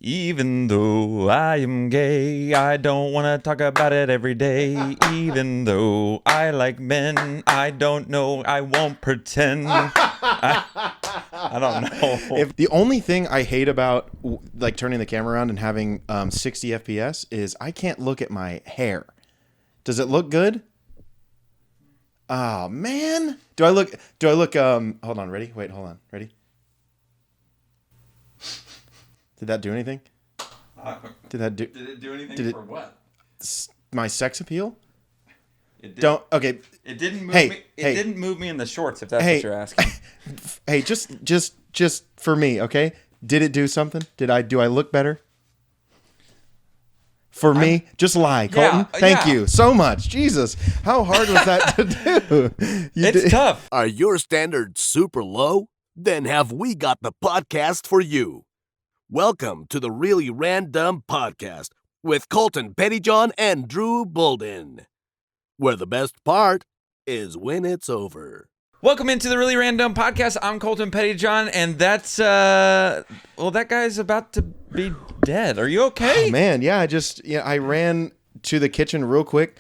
Even though I am gay, I don't want to talk about it every day. Even though I like men, I don't know, I won't pretend. I don't know. If the only thing I hate about like turning the camera around and having 60 FPS is I can't look at my hair. Does it look good? Oh man. Do I look hold on, ready? Wait, hold on. Ready? Did that do anything? Did it do anything for what? My sex appeal? It Okay. It didn't move me. It didn't move me in the shorts, if that's what you're asking. Hey, just for me, okay? Did it do something? Do I look better? For me, just lie, Colton. Thank you so much. Jesus, how hard was that to do? It's tough. Are your standards super low? Then have we got the podcast for you. Welcome to the Really Randumb podcast with Colton Pettyjohn and Drew Bolden, where the best part is when it's over. Welcome into the Really Randumb podcast. I'm Colton Pettyjohn, and that's that guy's about to be dead. Are you okay? Oh, man, yeah, I ran to the kitchen real quick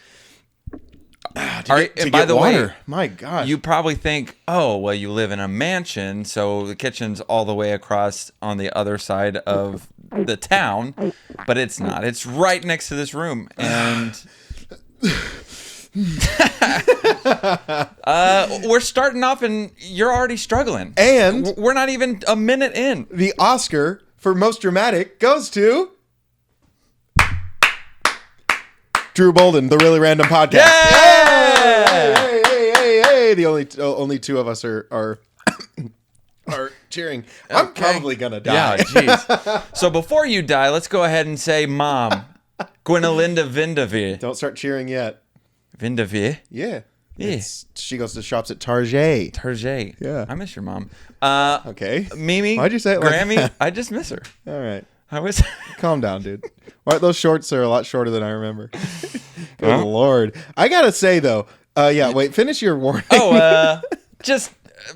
to get water. Way, my gosh. You probably think, oh, well, you live in a mansion, so the kitchen's all the way across on the other side of the town, but it's not. It's right next to this room, and we're starting off, and you're already struggling. And we're not even a minute in. The Oscar for most dramatic goes to Drew Bolden, the Really Randumb podcast. Hey! The only two of us are cheering. Okay. I'm probably gonna die. Yeah, jeez. So before you die, let's go ahead and say, Mom, Gwinalinda Vindavie. Don't start cheering yet. Vindavie? Yeah. Yeah. She goes to shops at Target. Target. Yeah. I miss your mom. Okay. Mimi. Why'd you say it like Grammy. that? I just miss her. All right. I was. Calm down, dude. All right, those shorts are a lot shorter than I remember. Good Lord. I gotta say though. Wait. Finish your warning. Just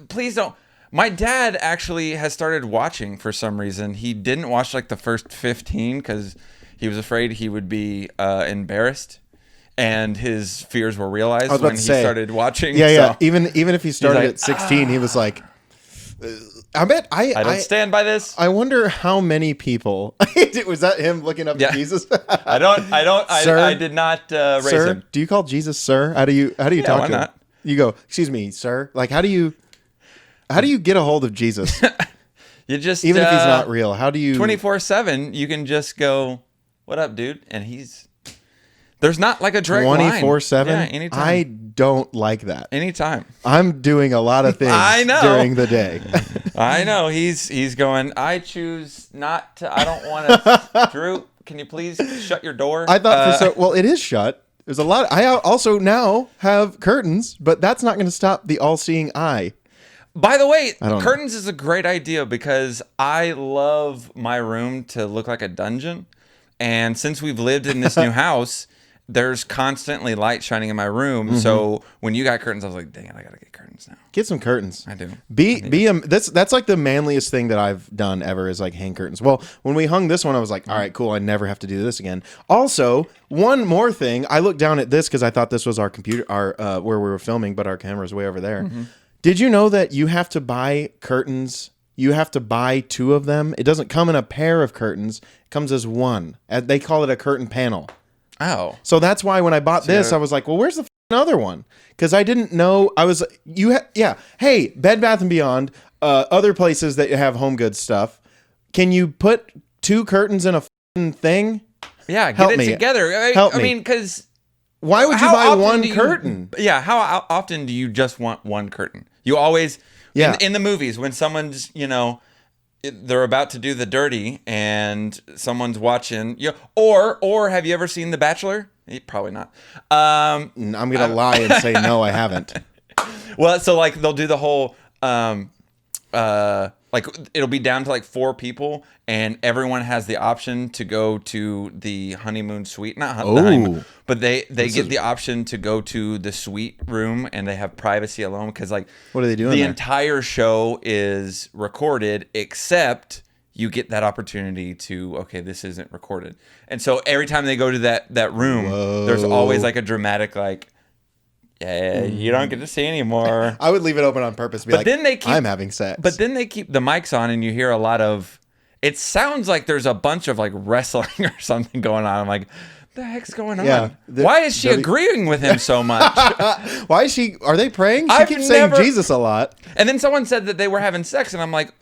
please don't. My dad actually has started watching for some reason. He didn't watch like the first 15 because he was afraid he would be embarrassed. And his fears were realized when he started watching. Yeah. So even if he started at 16, he was like, I don't stand by this. I wonder how many people. Was that him looking up to Jesus? I don't. Sir? I did not raise him. Do you call Jesus sir? How do you talk why to not? him? You go, excuse me, sir. Like, how do you get a hold of Jesus? You just even if he's not real. How do you 24/7? You can just go, "What up, dude?" And there's not like a direct line. 24/7. Yeah, anytime. I don't like that. Anytime. I'm doing a lot of things during the day. I know. He's going, I choose not to. I don't want to. Drew, can you please shut your door? I thought well, it is shut. There's a lot. I also now have curtains, but that's not going to stop the all-seeing eye. By the way, curtains is a great idea because I love my room to look like a dungeon. And since we've lived in this new house, there's constantly light shining in my room. Mm-hmm. So when you got curtains, I was like, dang it, I got to get curtains now. Get some curtains. I do. That's like the manliest thing that I've done ever is like hang curtains. Well, when we hung this one, I was like, all right, cool. I never have to do this again. Also, one more thing. I looked down at this because I thought this was our computer, where we were filming, but our camera's way over there. Mm-hmm. Did you know that you have to buy curtains? You have to buy 2 of them. It doesn't come in a pair of curtains. It comes as one. They call it a curtain panel. Oh. So that's why when I bought this, I was like, well, where's the other one? Because I didn't know. Hey, Bed Bath & Beyond, other places that have home goods stuff. Can you put 2 curtains in a thing? Yeah, get it together. Help me. I mean, because why would you buy one curtain? Yeah, how often do you just want one curtain? You always, in the movies, when someone's, they're about to do the dirty and someone's watching, or have you ever seen The Bachelor? Probably not. I'm gonna lie and say no, I haven't. Well, so like they'll do the whole like it'll be down to like 4 people and everyone has the option to go to the honeymoon suite, not the honeymoon, but they get the option to go to the suite room and they have privacy alone because like what are they doing the there? entire show is recorded except you get that opportunity to, okay, this isn't recorded. And so every time they go to that room, there's always like a dramatic like, yeah, you don't get to see anymore. I would leave it open on purpose. Be But like, then they keep, I'm having sex. But then they keep the mics on and you hear a lot of, it sounds like there's a bunch of like wrestling or something going on. I'm like, the heck's going on? Yeah, Why is she agreeing with him so much? Why is she? Are they praying? She I've keeps saying never- Jesus a lot. And then someone said that they were having sex, and I'm like,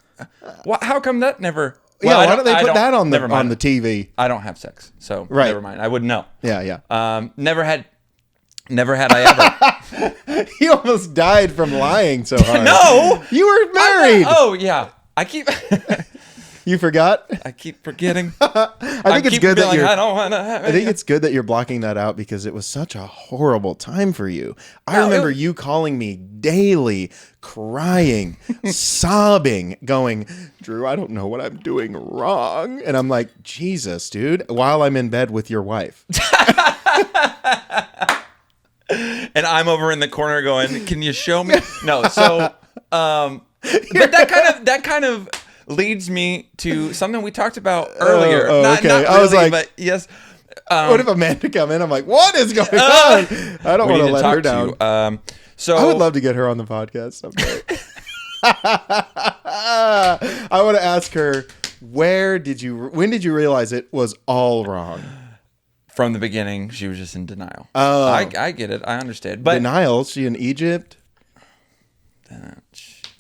how come that never? Yeah, Well, why don't they put that on never mind. the TV? I don't have sex, so Right. never mind. I wouldn't know. Yeah. Never had I ever. He almost died from lying so hard. No, You were married. Oh yeah, I keep You forgot? I keep forgetting. I think it's good that like, you're. I don't want to. I think it's good that you're blocking that out because it was such a horrible time for you. I remember you calling me daily, crying, sobbing, going, Drew, I don't know what I'm doing wrong. And I'm like, Jesus, dude, while I'm in bed with your wife. And I'm over in the corner going, can you show me? No, so but that kind of leads me to something we talked about earlier. Okay. Not I was really, like, but yes. What if Amanda come in? I'm like, what is going on? I don't We want need to let talk her down. to you. So I would love to get her on the podcast someday. I want to ask her, when did you realize it was all wrong? from the beginning, she was just in denial. Oh. I get it. I understand. But Denial? She in Egypt? Thank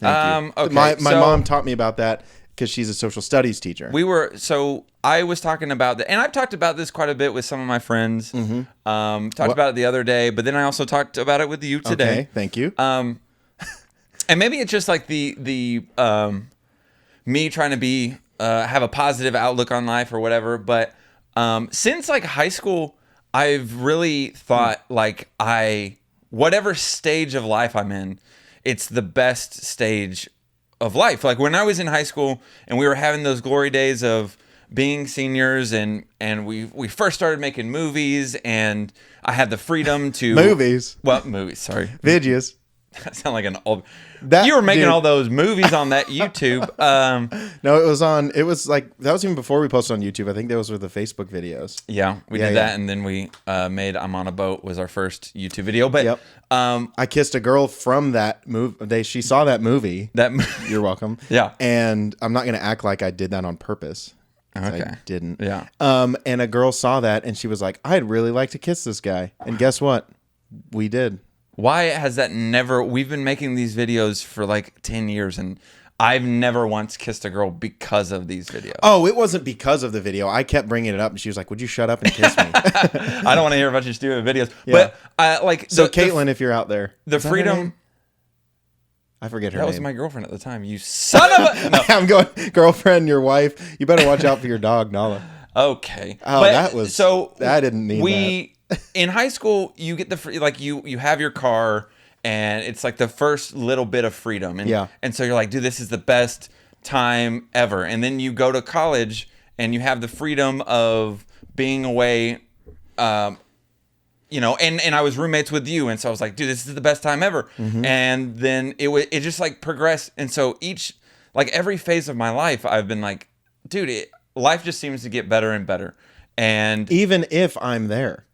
you. Okay, My so mom taught me about that because she's a social studies teacher. I was talking about that, and I've talked about this quite a bit with some of my friends. Mm-hmm. Talked about it the other day, but then I also talked about it with you today. Okay, thank you. And maybe it's just like the me trying to be have a positive outlook on life or whatever. But since like high school, I've really thought like whatever stage of life I'm in, it's the best stage of life. Like when I was in high school and we were having those glory days of being seniors and we first started making movies and I had the freedom to movies. Sorry. Videos. That sound like an old. That- you were making dude. all those movies on that YouTube. No, it was like, that was even before we posted on YouTube. I think those were the Facebook videos. Yeah, we did that, and then we made "I'm on a Boat" was our first YouTube video. But Yep. I kissed a girl from that movie. She saw that movie. You're welcome. Yeah. And I'm not going to act like I did that on purpose. Okay. I didn't. Yeah. And a girl saw that and she was like, I'd really like to kiss this guy. And guess what? We did. Why has that never? We've been making these videos for like 10 years, and I've never once kissed a girl because of these videos. Oh, it wasn't because of the video. I kept bringing it up and she was like, would you shut up and kiss me? I don't want to hear about your stupid videos. Yeah. But like, So Caitlin, if you're out there. the Is that her freedom. name? I forget her That name. was my girlfriend at the time. You son of a. No. I'm going, girlfriend, your wife. You better watch out for your dog, Nala. Okay. Oh, But, that was so. I didn't need that. In high school, you get the free, like you have your car, and it's like the first little bit of freedom, and Yeah. and so you're like, dude, this is the best time ever. And then you go to college, and you have the freedom of being away. You know, and I was roommates with you, and so I was like, dude, this is the best time ever. Mm-hmm. And then it just like progressed, and so every phase of my life, I've been like, dude, life just seems to get better and better, and Even if I'm there.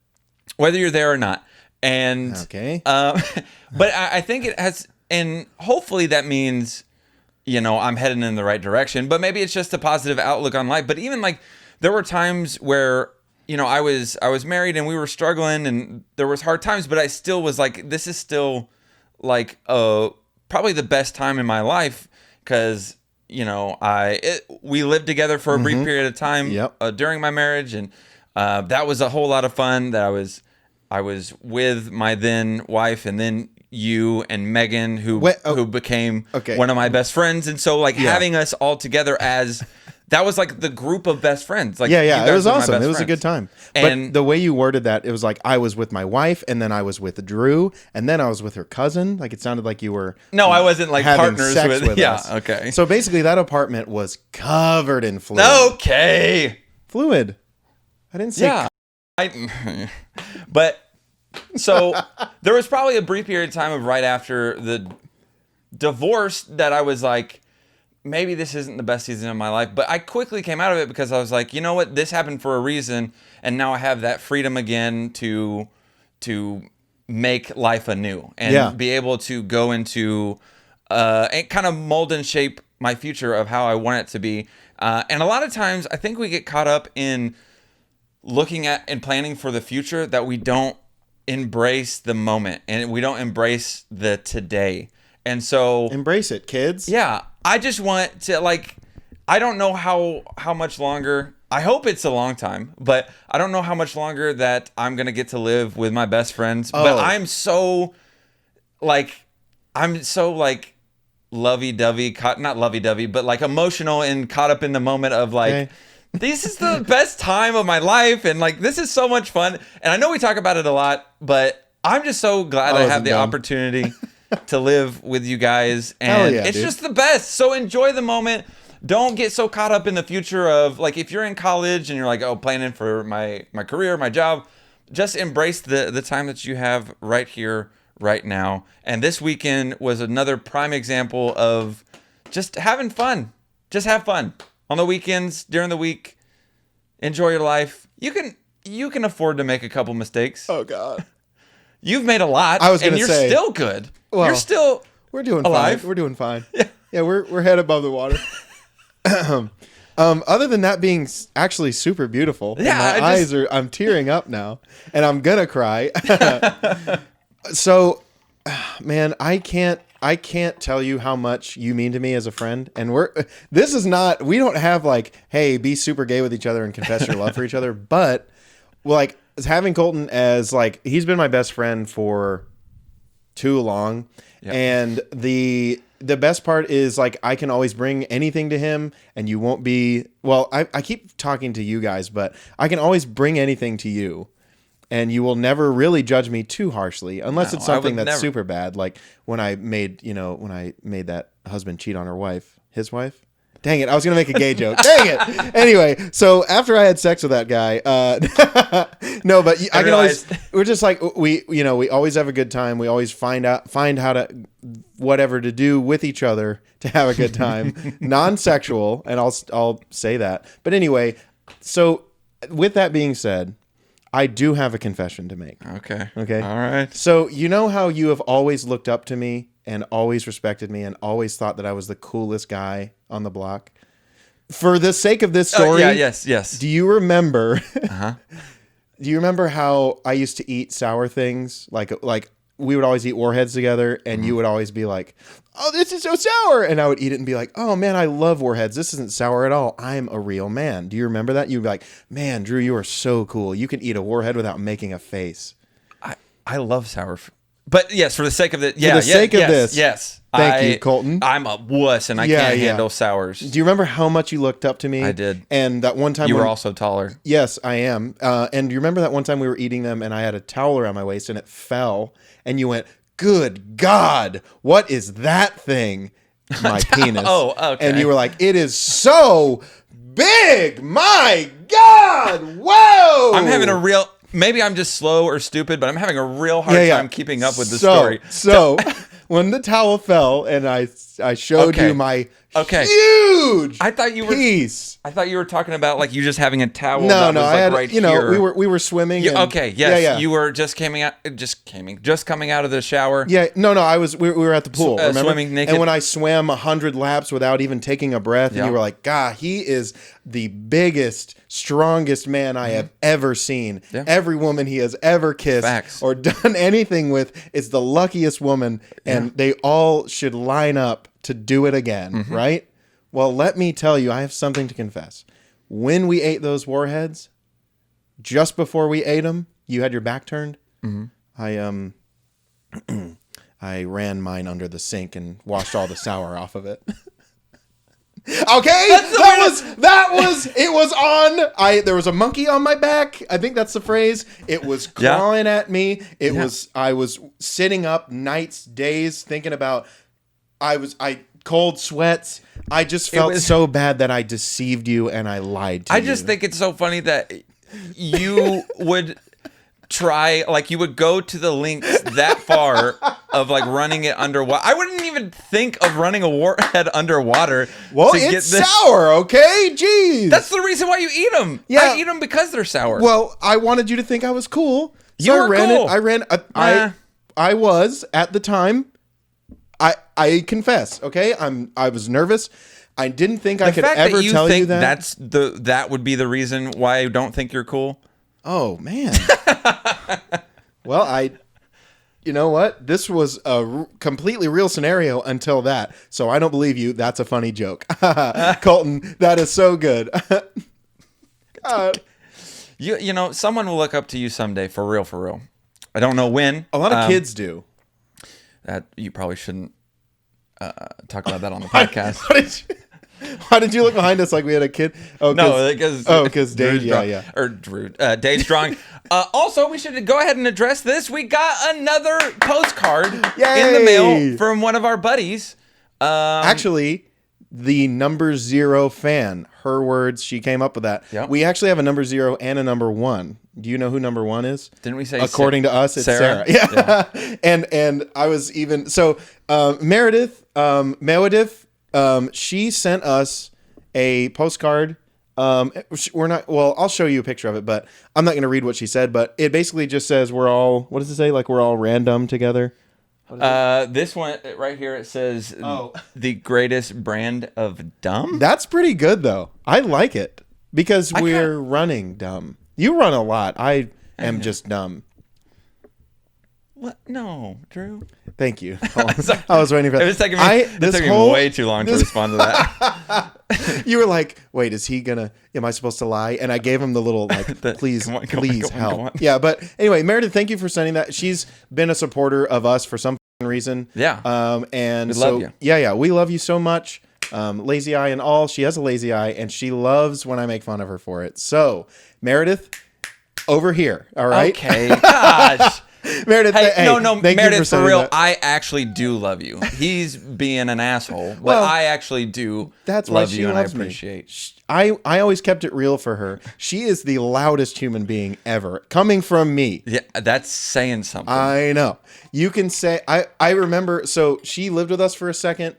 whether you're there or not. And Okay. but I think it has, and hopefully that means, you know, I'm heading in the right direction. But maybe it's just a positive outlook on life. But even like there were times where, you know, I was married and we were struggling and there was hard times, but I still was like, this is still like probably the best time in my life because, you know, we lived together for a brief period of time during my marriage, and that was a whole lot of fun. That I was with my then wife, and then you and Megan, who became one of my best friends, and so like having us all together as that was like the group of best friends. Like Yeah, it was were my awesome. best It was a friends. good time. And But the way you worded that, it was like I was with my wife, and then I was with Drew, and then I was with her cousin. Like it sounded like you were. No, I wasn't like having partners sex with yeah, us. okay. So basically, that apartment was covered in fluid. Okay. Fluid. I didn't say. Yeah. But so there was probably a brief period of time of right after the divorce that I was like, maybe this isn't the best season of my life, but I quickly came out of it because I was like, you know what, this happened for a reason, and now I have that freedom again to make life anew and be able to go into and kind of mold and shape my future of how I want it to be. And a lot of times, I think we get caught up in looking at and planning for the future that we don't embrace the moment and we don't embrace the today. And so embrace it, kids. Yeah, I just want to, like, I don't know how much longer. I hope it's a long time, but I don't know how much longer that I'm going to get to live with my best friends. But I'm so lovey-dovey, not lovey-dovey, but like emotional and caught up in the moment of like, this is the best time of my life. And like, this is so much fun. And I know we talk about it a lot, but I'm just so glad I have the opportunity to live with you guys. And it's just the best. So enjoy the moment. Don't get so caught up in the future of, like, if you're in college and you're like, oh, planning for my career, my job, just embrace the time that you have right here, right now. And this weekend was another prime example of just having fun. Just have fun on the weekends, during the week. Enjoy your life. You can afford to make a couple mistakes. Oh God, you've made a lot. I was going to say, you're still good. Well, we're doing alive. Fine. We're doing fine. Yeah, we're head above the water. Other than that being actually super beautiful, I'm tearing up now, and I'm gonna cry. So, man, I can't tell you how much you mean to me as a friend, and we don't have like, hey, be super gay with each other and confess your love for each other, but like having Colton as like, he's been my best friend for too long, and the best part is like I can always bring anything to him, and you won't be, well, I keep talking to you guys, but I can always bring anything to you, and you will never really judge me too harshly unless it's something that's super bad, like when I made that husband cheat on his wife. Dang it, I was going to make a gay joke. Dang it. Anyway, so after I had sex with that guy, no, but I can always, we're just like, we always have a good time. We always find how to, whatever to do with each other to have a good time. Non-sexual, and I'll say that. But anyway, so with that being said, I do have a confession to make. Okay. All right. So you know how you have always looked up to me and always respected me and always thought that I was the coolest guy on the block? For the sake of this story, yes. Do you remember? Do you remember how I used to eat sour things? Like we would always eat Warheads together, and you would always be like, "Oh, this is so sour," and I would eat it and be like, "Oh man, I love Warheads. This isn't sour at all. I'm a real man." Do you remember that? You'd be like, "Man, Drew, you are so cool. You can eat a Warhead without making a face." I love sour. But yes, for the sake of it, this. Thank you, Colton. I'm a wuss, and I can't handle sours. Do you remember how much you looked up to me? I did. And that one time you were also taller. Yes, I am. And do you remember that one time we were eating them, and I had a towel around my waist, and it fell, and you went, "Good God, what is that thing?" My penis. Oh, okay. And you were like, "It is so big. My God, whoa!" I'm having a real. Maybe I'm just slow or stupid, but I'm having a real hard time keeping up with the story. So when the towel fell and I showed you my huge piece. I thought you were talking about like you just having a towel. No, that was I had right here. we were swimming. You were just coming out of the shower. Yeah, no, we were at the pool. Remember? Swimming naked. And when I swam 100 laps without even taking a breath, and you were like, "God, he is the biggest, strongest man I have ever seen. Yeah. Every woman he has ever kissed or done anything with is the luckiest woman, and they all should line up to do it again, right?" Well, let me tell you, I have something to confess. When we ate those Warheads, just before we ate them, you had your back turned. I ran mine under the sink and washed all the sour off of it. Okay, it was on. There was a monkey on my back. I think that's the phrase. It was clawing at me. I was sitting up nights, days, thinking about. Cold sweats. I just felt so bad that I deceived you and I lied to you. I just think it's so funny that you would try, like you would go to the links that far of like running it underwater. I wouldn't even think of running a warhead underwater. Well, to it's get this. sour, okay? Jeez. That's the reason why you eat them. Yeah. I eat them because they're sour. Well, I wanted you to think I was cool. So You were cool. I was at the time. I confess, okay? I was nervous. I didn't think I could ever tell you that. That would be the reason why I don't think you're cool. Oh man. Well, you know what? This was a completely real scenario until that. So I don't believe you. That's a funny joke. Colton, that is so good. God. You know, someone will look up to you someday, for real, for real. I don't know when. A lot of kids do. That you probably shouldn't talk about that on the podcast. Why did you look behind us like we had a kid? Oh, No, because Dave, yeah. Or Drew, Dave's drawing. Also, we should go ahead and address this. We got another postcard in the mail from one of our buddies. Actually, the number 0 fan. Her words. She came up with that. Yep. We actually have a number 0 and a number 1. Do you know who number 1 is? Didn't we say? According to us, it's Sarah. Yeah. and I was even Meredith. She sent us a postcard. We're not. Well, I'll show you a picture of it, but I'm not going to read what she said. But it basically just says we're all. What does it say? Like we're all random together. This one right here, it says the greatest brand of dumb. That's pretty good though. I like it because we're running dumb. You run a lot. I am just dumb. What? No, Drew. Thank you. I was waiting for that. It was taking me way too long to respond to that. You were like, wait, is he gonna, am I supposed to lie? And I gave him the little, like, please help. Yeah, but anyway, Meredith, thank you for sending that. She's been a supporter of us for some reason. Yeah. And we so, love you. Yeah, we love you so much. Lazy eye and all. She has a lazy eye, and she loves when I make fun of her for it. So, Meredith, over here, all right? Okay, gosh. Meredith, no, Meredith, for real, that. I actually do love you. He's being an asshole, but I actually do love you, and I appreciate. I always kept it real for her. She is the loudest human being ever, coming from me. Yeah, that's saying something. I know. You can say, I remember, so she lived with us for a second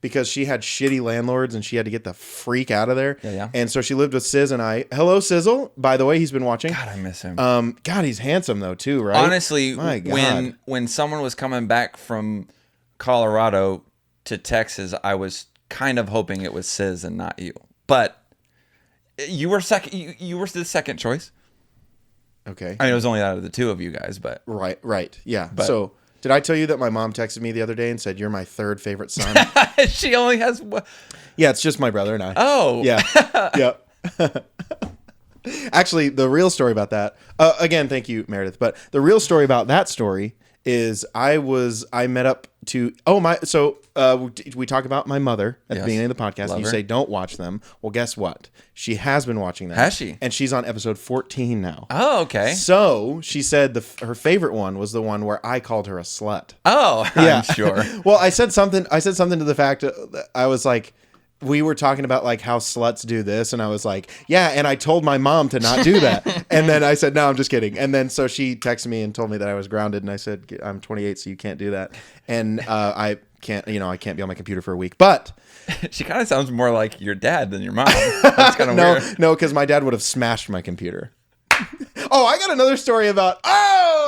because she had shitty landlords and she had to get the freak out of there. Yeah. And so she lived with Sizz and I. Hello, Sizzle. By the way, he's been watching. God, I miss him. God, he's handsome though too, right? Honestly, when someone was coming back from Colorado to Texas, I was kind of hoping it was Sizz and not you. But you were second. You were the second choice. Okay. I mean, it was only out of the two of you guys, but right, yeah. So, did I tell you that my mom texted me the other day and said you're my third favorite son? She only has. Yeah, it's just my brother and I. Oh, yeah, yeah. Actually, the real story about that. Again, thank you, Meredith. But the real story about that story is I met up to we talk about my mother at the beginning of the podcast. And you say don't watch them. Well, guess what? She has been watching them. Has she? And she's on episode 14 now. Oh, okay. So she said her favorite one was the one where I called her a slut. Oh, yeah. I'm sure. Well, I said something to the fact that I was like, we were talking about like how sluts do this, and I was like, yeah, and I told my mom to not do that. And then I said, no, I'm just kidding. And then so she texted me and told me that I was grounded, and I said, I'm 28, so you can't do that. And I can't be on my computer for a week. But she kind of sounds more like your dad than your mom. That's kind of weird. No, because my dad would have smashed my computer. I got another story about.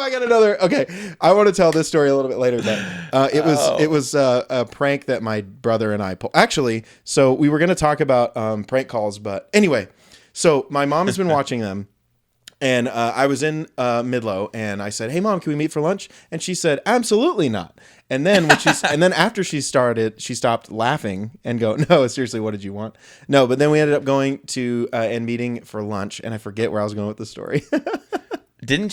Okay, I want to tell this story a little bit later. That it was a prank that my brother and I pulled. Actually, so we were going to talk about prank calls, but anyway, so my mom has been watching them, and I was in Midlow, and I said, "Hey, Mom, can we meet for lunch?" And she said, "Absolutely not." And then after she stopped laughing and go, "No, seriously, what did you want?" No, but then we ended up going to and meeting for lunch, and I forget where I was going with the story. Didn't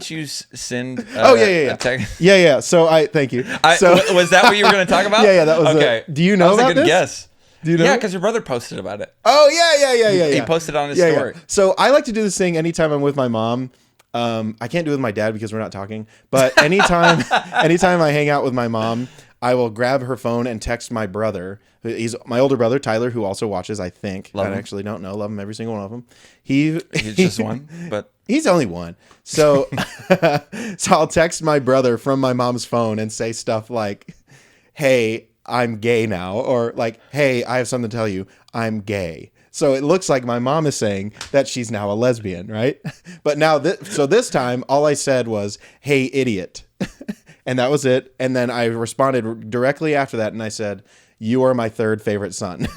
you send? A text? Yeah. So thank you. Was that what you were going to talk about? Yeah. That was okay. Do you know that was about a good this? guess. Do you know? Yeah, because your brother posted about it. Oh yeah. He posted on his story. Yeah. So I like to do this thing anytime I'm with my mom. I can't do it with my dad because we're not talking. But anytime I hang out with my mom, I will grab her phone and text my brother. He's my older brother, Tyler, who also watches, I think. I actually don't know. Love him, every single one of them. He's just one, but... He's only one. So, so I'll text my brother from my mom's phone and say stuff like, hey, I'm gay now. Or like, hey, I have something to tell you. I'm gay. So it looks like my mom is saying that she's now a lesbian, right? But now, so this time, all I said was, hey, idiot. And that was it. And then I responded directly after that. And I said, you are my third favorite son.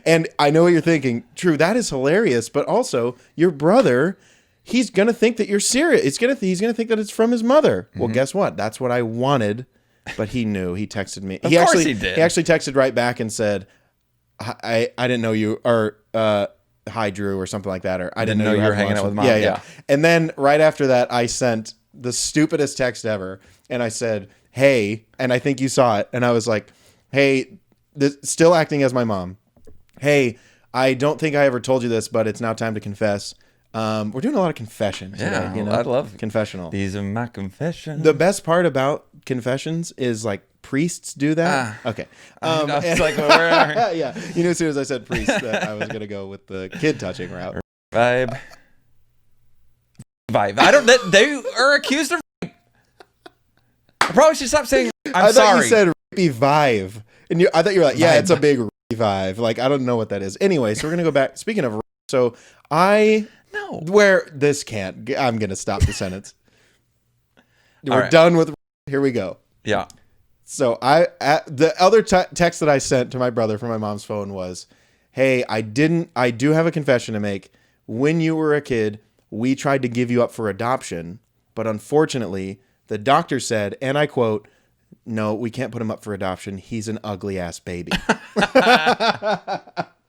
And I know what you're thinking. True, that is hilarious. But also, your brother, he's going to think that you're serious. He's going to think that it's from his mother. Mm-hmm. Well, guess what? That's what I wanted. But he knew. He texted me. Of course he did. He actually texted right back and said, I didn't know you, or hi, Drew, or something like that. Or I didn't know you were hanging out with Mom. Yeah. And then right after that, I sent the stupidest text ever. And I said, hey, and I think you saw it. And I was like, hey, still acting as my mom. Hey, I don't think I ever told you this, but it's now time to confess. We're doing a lot of confessions today, you know? I love confessional. These are my confessions. The best part about confessions is like priests do that. Okay. I was like, where? Yeah. You knew as soon as I said priest that I was going to go with the kid touching route. Vibe. I don't. They are accused of. I probably should stop saying. I thought you said rapey vibe, and I thought you were like, yeah, it's a big rapey vibe. Like I don't know what that is. Anyway, so we're gonna go back. Speaking of, so where this can't. I'm gonna stop the sentence. We're done with. Here we go. Yeah. So the other text that I sent to my brother from my mom's phone was, hey, I do have a confession to make. When you were a kid, we tried to give you up for adoption, but unfortunately, the doctor said, and I quote, no, we can't put him up for adoption. He's an ugly ass baby.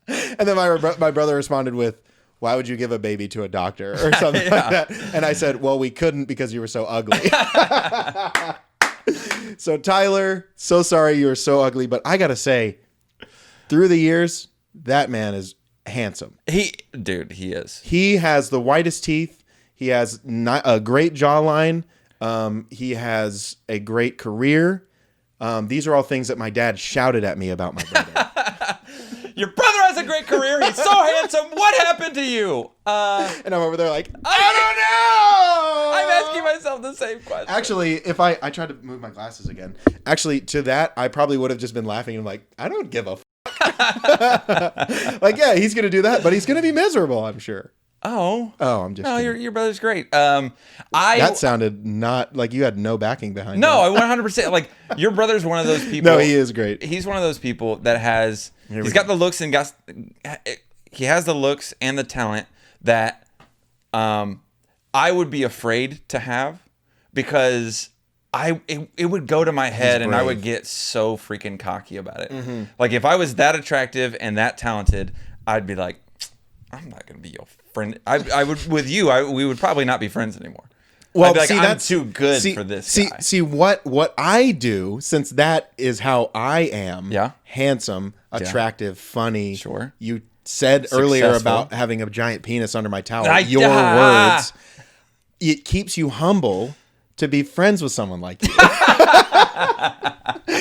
And then my brother responded with, why would you give a baby to a doctor or something like that? And I said, well, we couldn't because you were so ugly. So Tyler, so sorry you were so ugly, but I got to say, through the years, that man is handsome. He is. He has the whitest teeth. He has a great jawline. He has a great career. These are all things that my dad shouted at me about my brother. Your brother has a great career. He's so handsome. What happened to you? And I'm over there like, I don't know. I'm asking myself the same question. Actually, if I tried to move my glasses again. Actually, to that, I probably would have just been laughing and like, I don't give a like, yeah, he's going to do that, but he's going to be miserable, I'm sure. Oh, I'm just kidding. Your brother's great. That sounded not like you had no backing behind it. No, I 100%. Like, your brother's one of those people. No, he is great. He's one of those people that he's got the looks and he has the looks and the talent that I would be afraid to have because it would go to my head and I would get so freaking cocky about it. Mm-hmm. Like, if I was that attractive and that talented, I'd be like, I'm not going to be your friend. I would, with you, we would probably not be friends anymore. Well, I'd be like, see, I'm that's too good for this guy. See what I do, since that is how I am. Yeah. Handsome, attractive, funny. Sure. You said earlier about having a giant penis under my towel. Your words. It keeps you humble to be friends with someone like you.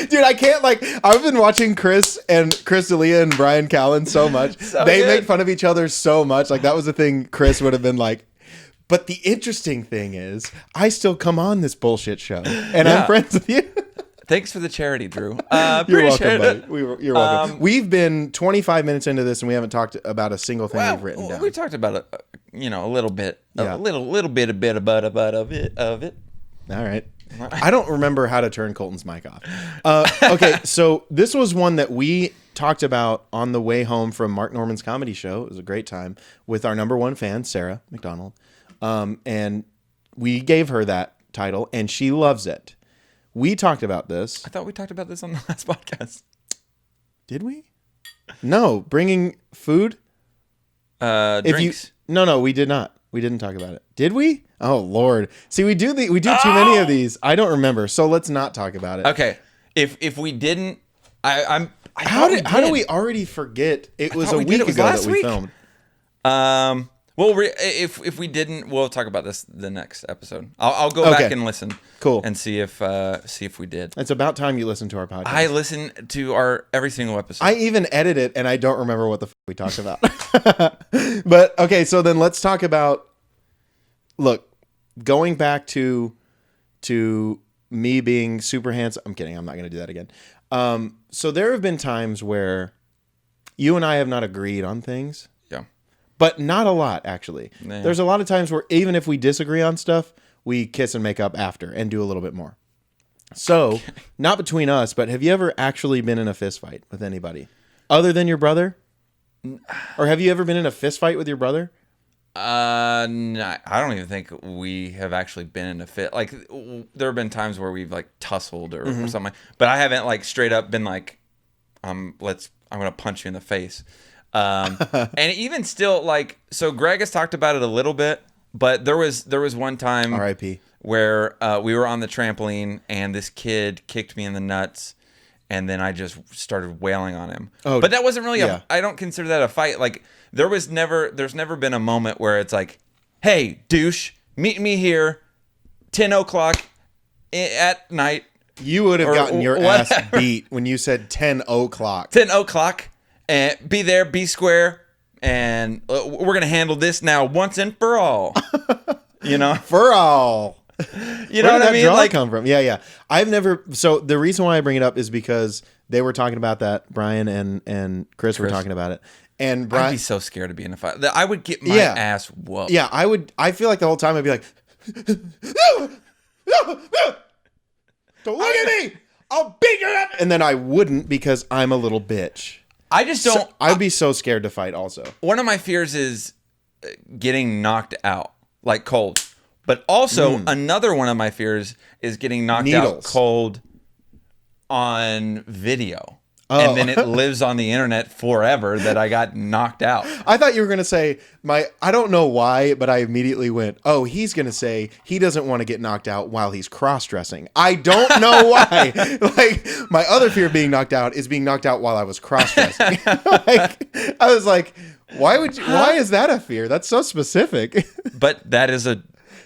Dude, I can't, I've been watching Chris D'Elia and Brian Callen so much. They make fun of each other so much. Like, that was the thing Chris would have been like. But the interesting thing is, I still come on this bullshit show, and I'm friends with you. Thanks for the charity, Drew. You're welcome, buddy. You're welcome. We've been 25 minutes into this, and we haven't talked about a single thing we've written down. We talked about it, a little bit, a little bit of it. All right. I don't remember how to turn Colton's mic off. Okay, so this was one that we talked about on the way home from Mark Norman's comedy show. It was a great time with our number one fan, Sarah McDonald. And we gave her that title, and she loves it. We talked about this. I thought we talked about this on the last podcast. Did we? No, bringing food. Drinks. No, we did not. We didn't talk about it. Did we? Oh Lord! See, we do too many of these. I don't remember. So let's not talk about it. Okay. If we didn't, how do we already forget? It was a week ago that we filmed. Well, if we didn't, we'll talk about this the next episode. I'll go back and listen. Cool. And see if we did. It's about time you listen to our podcast. I listen to our every single episode. I even edit it, and I don't remember what the we talked about. But okay, so then let's talk about look, going back to me being super handsome. I'm kidding. I'm not going to do that again. So there have been times where you and I have not agreed on things. Yeah. But not a lot, actually. Yeah. There's a lot of times where even if we disagree on stuff, we kiss and make up after and do a little bit more. So, not between us, but have you ever actually been in a fist fight with anybody other than your brother? Or have you ever been in a fist fight with your brother? No, I don't even think we have actually been in a fit. Like, there have been times where we've like tussled or something, but I haven't like straight up been like, I'm gonna punch you in the face. And even still, like, so Greg has talked about it a little bit, but there was one time, R.I.P. where we were on the trampoline and this kid kicked me in the nuts, and then I just started wailing on him. Oh, but that wasn't really yeah. I don't consider that a fight. Like, there's never been a moment where it's like, hey, douche, meet me here 10 o'clock at night. You would have Or gotten your whatever. ass beat when you said 10 o'clock. 10 o'clock, and be there, be square, and we're going to handle this now once and for all. You know? For all. You know Where what did I mean? that draw Like, come from? Yeah. I've never. So the reason why I bring it up is because they were talking about that. Brian and Chris were talking about it. And I'd Brian, be so scared to be in a fight. I would get my Yeah. ass whooped. yeah, I would. I feel like the whole time I'd be like, no, don't look at me. I'll beat your ass. And then I wouldn't because I'm a little bitch. I just don't. So, I'd be so scared to fight. Also, One of my fears is getting knocked out, like cold. But also, another one of my fears is getting knocked out Needles. cold on video. Oh. And then it lives on the internet forever that I got knocked out. I thought you were gonna say I don't know why, but I immediately went, oh, he's gonna say he doesn't want to get knocked out while he's cross-dressing. I don't know why. Like, my other fear of being knocked out is being knocked out while I was cross-dressing. Like, I was like, why is that a fear? That's so specific. But that is a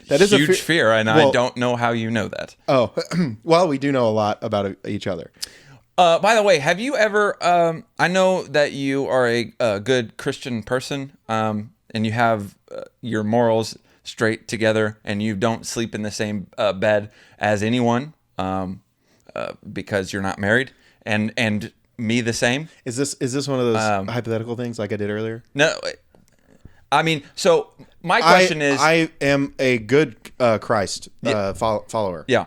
huge fear, and I don't know how you know that. Oh, well, we do know a lot about each other. By the way, have you ever? I know that you are a good Christian person, and you have your morals straight together, and you don't sleep in the same bed as anyone, because you're not married, and me the same. Is this one of those hypothetical things like I did earlier? No, I mean, so my question is, I am a good Christ follower. yeah.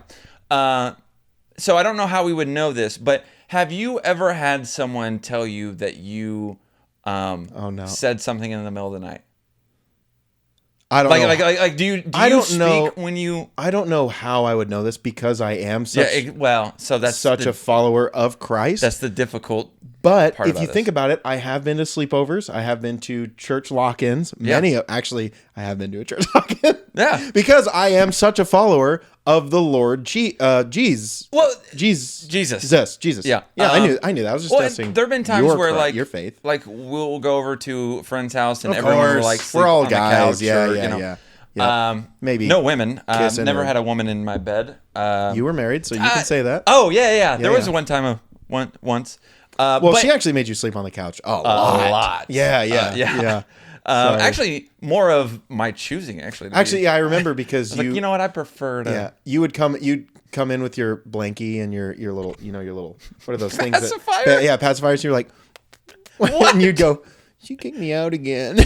So I don't know how we would know this, but have you ever had someone tell you that you said something in the middle of the night? I don't know. Like do you I don't speak know when you? I don't know how I would know this because I am such So that's a follower of Christ. That's the difficult. But part if about you this. think about it, I have been to sleepovers. I have been to church lock-ins. Actually, I have been to a church lock-in. Yeah. Because I am such a follower of the Lord Jesus. Well, Jesus. Yeah. Yeah, I knew that. I was just testing. There have been times where like your faith. like we'll go over to a friend's house and Of everyone will course. like sleep We're all on guys. the couch Yeah. Maybe no women. Kissing Never or- had a woman in my bed. You were married, so you can say that. Oh yeah. There was yeah. one time once. Well, but she actually made you sleep on the couch a a lot. Yeah. Actually, more of my choosing. Actually, I remember because like, you know what, I prefer to. Yeah, you'd come in with your blankie and your little, your little, what are those things? Pacifier? Yeah, pacifiers. You're like, What? and you'd go, she kicked me out again.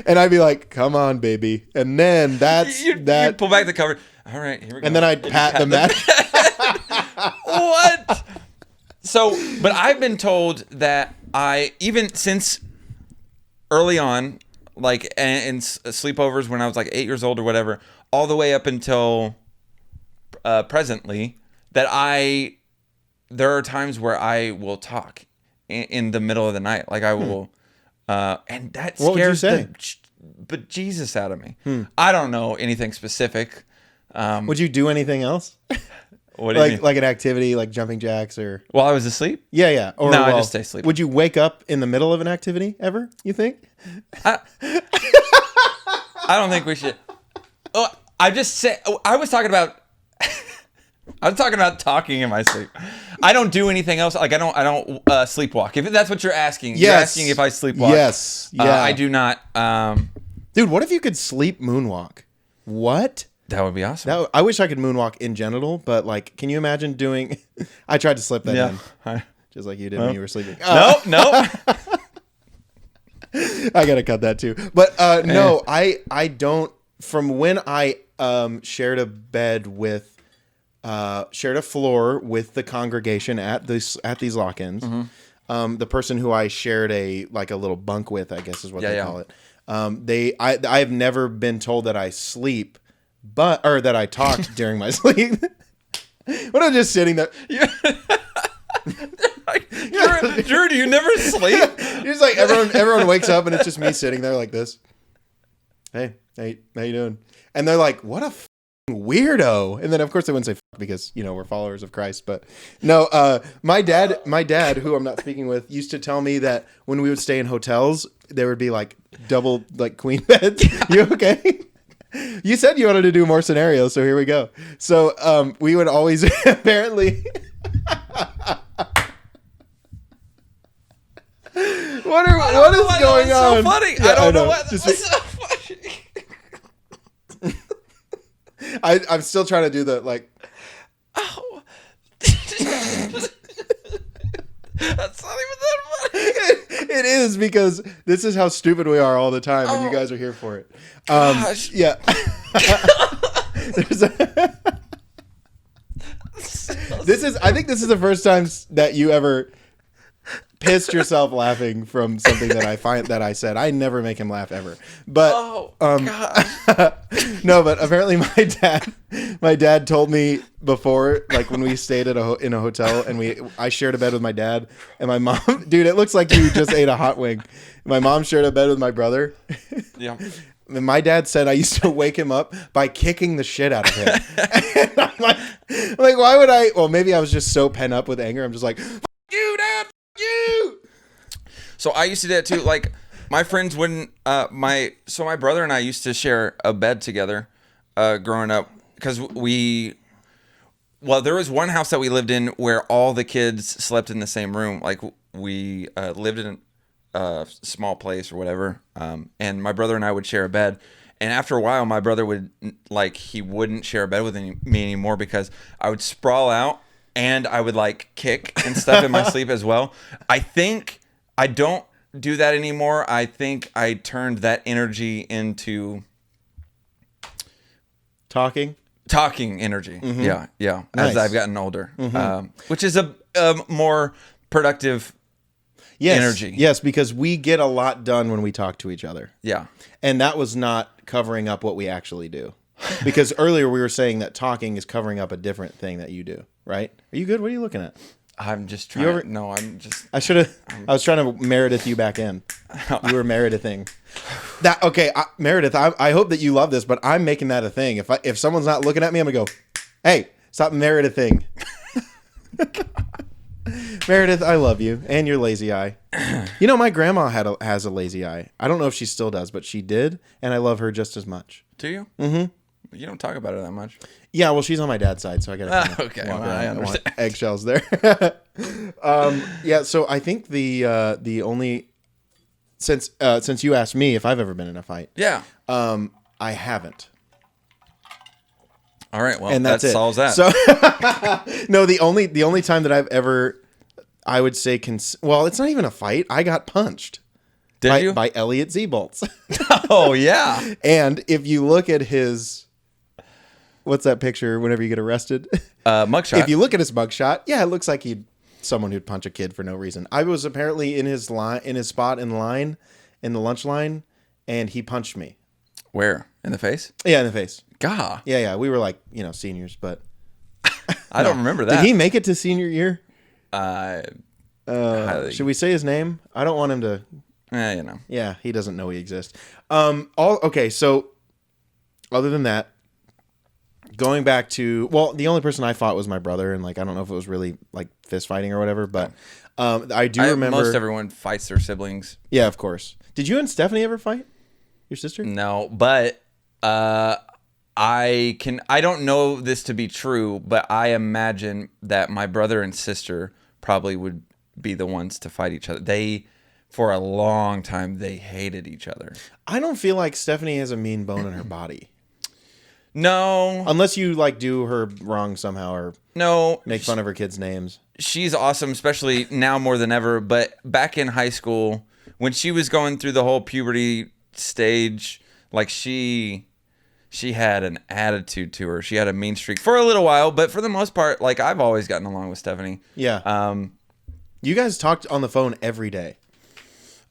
And I'd be like, come on, baby. And then You'd pull back the cover. All right, here we go. And then I'd pat the mat. What? So, but I've been told that even since early on, like in sleepovers when I was like 8 years old or whatever, all the way up until presently, that there are times where I will talk in the middle of the night. Like I will, and that What would you scares say? but Jesus out of me. I don't know anything specific. Would you do anything else? What do you mean? Like an activity, like jumping jacks or? While I was asleep? Yeah. Or, No, I just stay asleep. Would you wake up in the middle of an activity ever, you think? I don't think we should. Oh, I just said, I was talking about I'm talking about talking in my sleep. I don't do anything else. Like I don't sleepwalk. If that's what you're asking, you're asking if I sleepwalk. Yes. Yeah. I do not. Dude, what if you could sleep moonwalk? What? That would be awesome. I wish I could moonwalk in genital, but like, can you imagine doing? I tried to slip that in, just like you did when you were sleeping. Nope. I gotta cut that too. But no, I don't. From when I shared a bed with, shared a floor with the congregation at these lock-ins, the person who I shared a little bunk with, I guess is what they call it. I have never been told that I sleep, or that I talk during my sleep. When I'm just sitting there. Drew, do you never sleep? It's like everyone wakes up and it's just me sitting there like this. Hey, how you doing? And they're like, what a weirdo. And then of course they wouldn't say because we're followers of Christ. But no, my dad, who I'm not speaking with, used to tell me that when we would stay in hotels, there would be like double queen beds. You okay? You said you wanted to do more scenarios, so here we go. So we would always apparently. What is going on? So funny. Yeah, I don't know what. Just That's so funny. I'm still trying to do the like. Oh. That's not even that funny. It is because this is how stupid we are all the time, and you guys are here for it. Gosh. Yeah. I think this is the first time that you ever pissed yourself laughing from something that I said. I never make him laugh ever. But God. no, but apparently my dad told me before, like when we stayed in a hotel and I shared a bed with my dad and my mom. Dude, it looks like you just ate a hot wing. My mom shared a bed with my brother. Yeah. And my dad said I used to wake him up by kicking the shit out of him. And I'm like, why would I? Well, maybe I was just so pent up with anger. I'm just like, F you, Dad, F you. So I used to do that too. Like my friends wouldn't. My brother and I used to share a bed together, growing up because there was one house that we lived in where all the kids slept in the same room. Like we lived in a small place or whatever, and my brother and I would share a bed. And after a while, my brother he wouldn't share a bed with me anymore because I would sprawl out and I would kick and stuff in my sleep as well. I think I don't do that anymore. I think I turned that energy into talking energy. Mm-hmm. Yeah. Nice. As I've gotten older, which is a more productive energy. Yes, because we get a lot done when we talk to each other. Yeah. And that was not covering up what we actually do. Because earlier we were saying that talking is covering up a different thing that you do, right? Are you good? What are you looking at? I'm just trying. I was trying to Meredith you back in. You were Meredithing. Meredith, I hope that you love this, but I'm making that a thing. If someone's not looking at me, I'm going to go, hey, stop Meredithing. Meredith, I love you and your lazy eye. My grandma has a lazy eye. I don't know if she still does, but she did, and I love her just as much. Do you? Mm-hmm. You don't talk about her that much. Yeah, well, she's on my dad's side, so I gotta okay. walk Well, around. I I want understand. eggshells there. Yeah, so I think the only since you asked me if I've ever been in a fight, yeah, I haven't. All right, well, and that solves that. So, no, the only time that I've ever, I would say, well, it's not even a fight. I got punched. Did you? By Elliot Zebolts. Oh yeah. And if you look at his, what's that picture? Whenever you get arrested, mugshot. If you look at his mugshot, yeah, it looks like someone who'd punch a kid for no reason. I was apparently in his spot in line, in the lunch line, and he punched me. Where? In the face? Yeah, in the face. Gah. Yeah. We were seniors, but I don't remember that. Did he make it to senior year? Highly. Should we say his name? I don't want him to. Yeah, he doesn't know he exists. Okay, so other than that, going back to, the only person I fought was my brother, and I don't know if it was really fist fighting or whatever, but I remember most everyone fights their siblings. Yeah, of course. Did you and Stephanie ever fight? Your sister? No, but I don't know this to be true, but I imagine that my brother and sister probably would be the ones to fight each other. For a long time, they hated each other. I don't feel like Stephanie has a mean bone in her body. No. Unless you like do her wrong somehow or make fun of her kids' names. She's awesome, especially now more than ever. But back in high school, when she was going through the whole puberty stage, like she had an attitude to her. She had a mean streak for a little while, but for the most part, like I've always gotten along with Stephanie. Yeah. You guys talked on the phone every day.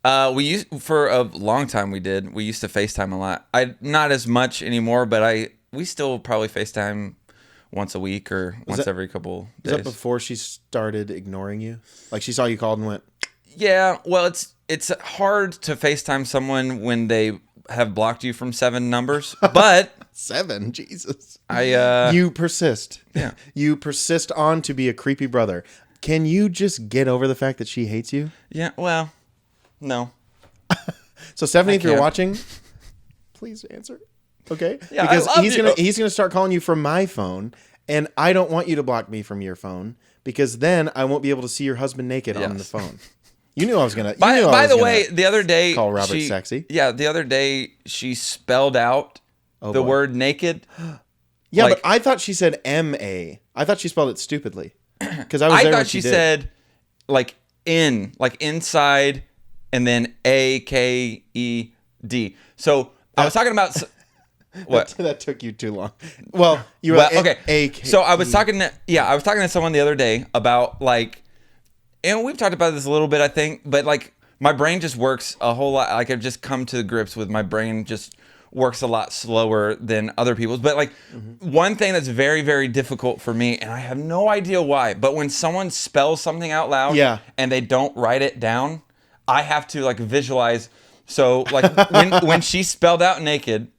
We used for a long time. We used to FaceTime a lot. Not as much anymore, but we still probably FaceTime once a week or once every couple days. Is that before she started ignoring you? Like she saw you called and went, yeah. Well, it's hard to FaceTime someone when they have blocked you from 7 numbers, but 7, Jesus. You persist. Yeah. You persist on to be a creepy brother. Can you just get over the fact that she hates you? Yeah. Well, no. So Stephanie, if you're watching, please answer. Okay? Yeah, because I love he's gonna start calling you from my phone, and I don't want you to block me from your phone because then I won't be able to see your husband naked on the phone. You knew I was gonna. By the way, the other day call Robert sexy. Yeah, the other day she spelled out the word naked. Yeah, but I thought she said M-A. I thought she spelled it stupidly because I was there. I thought she said like inside, and then A-K-E-D. So I was talking about what? That took you too long. Well, you were okay. So I was talking to someone the other day about like, and we've talked about this a little bit, I think, but like my brain just works a whole lot. Like I've just come to grips with my brain just works a lot slower than other people's. But like one thing that's very, very difficult for me, and I have no idea why, but when someone spells something out loud and they don't write it down, I have to like visualize. So like when she spelled out naked,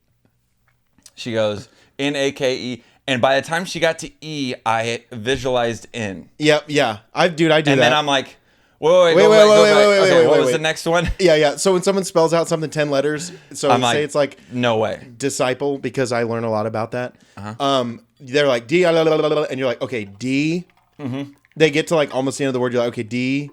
she goes N-A-K-E. And by the time she got to E, I visualized N. Yep, yeah. I do that. And then I'm like, wait, what was the next one? Yeah. So when someone spells out something 10 letters, so I'm say it's like no way. Disciple, because I learn a lot about that. They're like D, and you're like, okay, D. They get to like almost the end of the word. You're like, okay, D.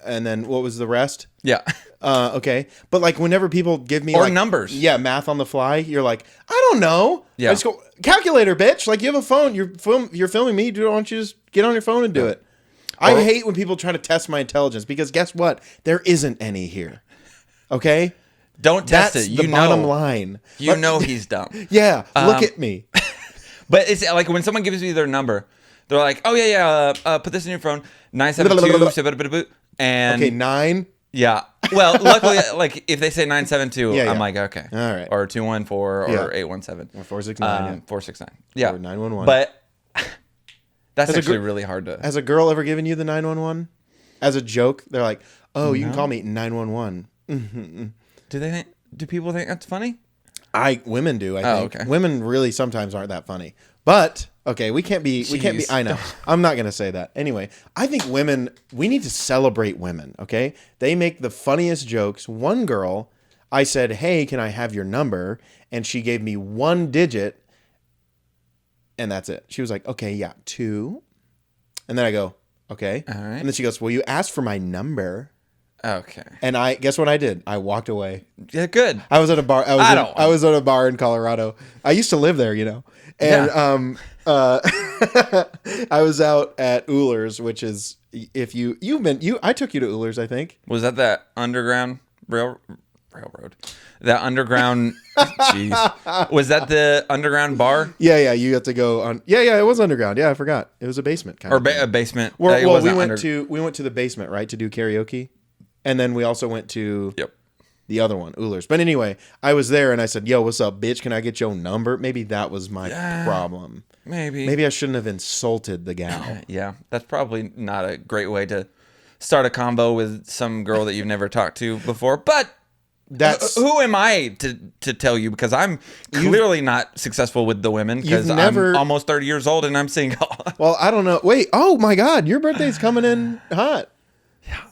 And then what was the rest? Yeah. Okay. But like whenever people give me like numbers. Yeah, math on the fly, you're like, I don't know. Yeah. I just go, calculator, bitch. Like you have a phone. You're filming me. Why don't you just get on your phone and do it? I hate when people try to test my intelligence because guess what? There isn't any here. Okay? Don't test it. That's the bottom line. You know he's dumb. Yeah. Look at me. But it's like when someone gives me their number, they're like, oh yeah, put this in your phone. 972. And okay, 9. Yeah. Well, luckily, like if they say 972, I'm like, okay, all right, or 214 or 817 or 469, 469, yeah, or 911. But that's actually really hard to. Has a girl ever given you the 911 as a joke? They're like, oh, you can call me 911. Do people think that's funny? Women do. I think. Okay. Women really sometimes aren't that funny. But okay, we can't be. I know. I'm not gonna say that. Anyway, I think women. We need to celebrate women. Okay, they make the funniest jokes. One girl, I said, "Hey, can I have your number?" And she gave me 1 digit, and that's it. She was like, "Okay, yeah, 2," and then I go, "Okay," all right. And then she goes, "Well, you asked for my number." Okay. And I guess what I did? I walked away. Yeah, good. I was at a bar. I was at a bar in Colorado. I used to live there, you know. And I was out at Uhlers, which is I took you to Uhlers, I think. Was that underground railroad? That underground jeez. Was that the underground bar? Yeah, you got to go on. Yeah, it was underground. Yeah, I forgot. It was a basement kind of thing. A basement. Well, we went to the basement, right, to do karaoke. And then we also went to the other one, Uhlers. But anyway, I was there and I said, yo, what's up, bitch? Can I get your number? Maybe that was my problem. Maybe I shouldn't have insulted the gal. Yeah, that's probably not a great way to start a combo with some girl that you've never talked to before. But who am I to tell you? Because I'm clearly not successful with the women because I'm almost 30 years old and I'm single. Well, I don't know. Wait, oh my God, your birthday's coming in hot. Yeah.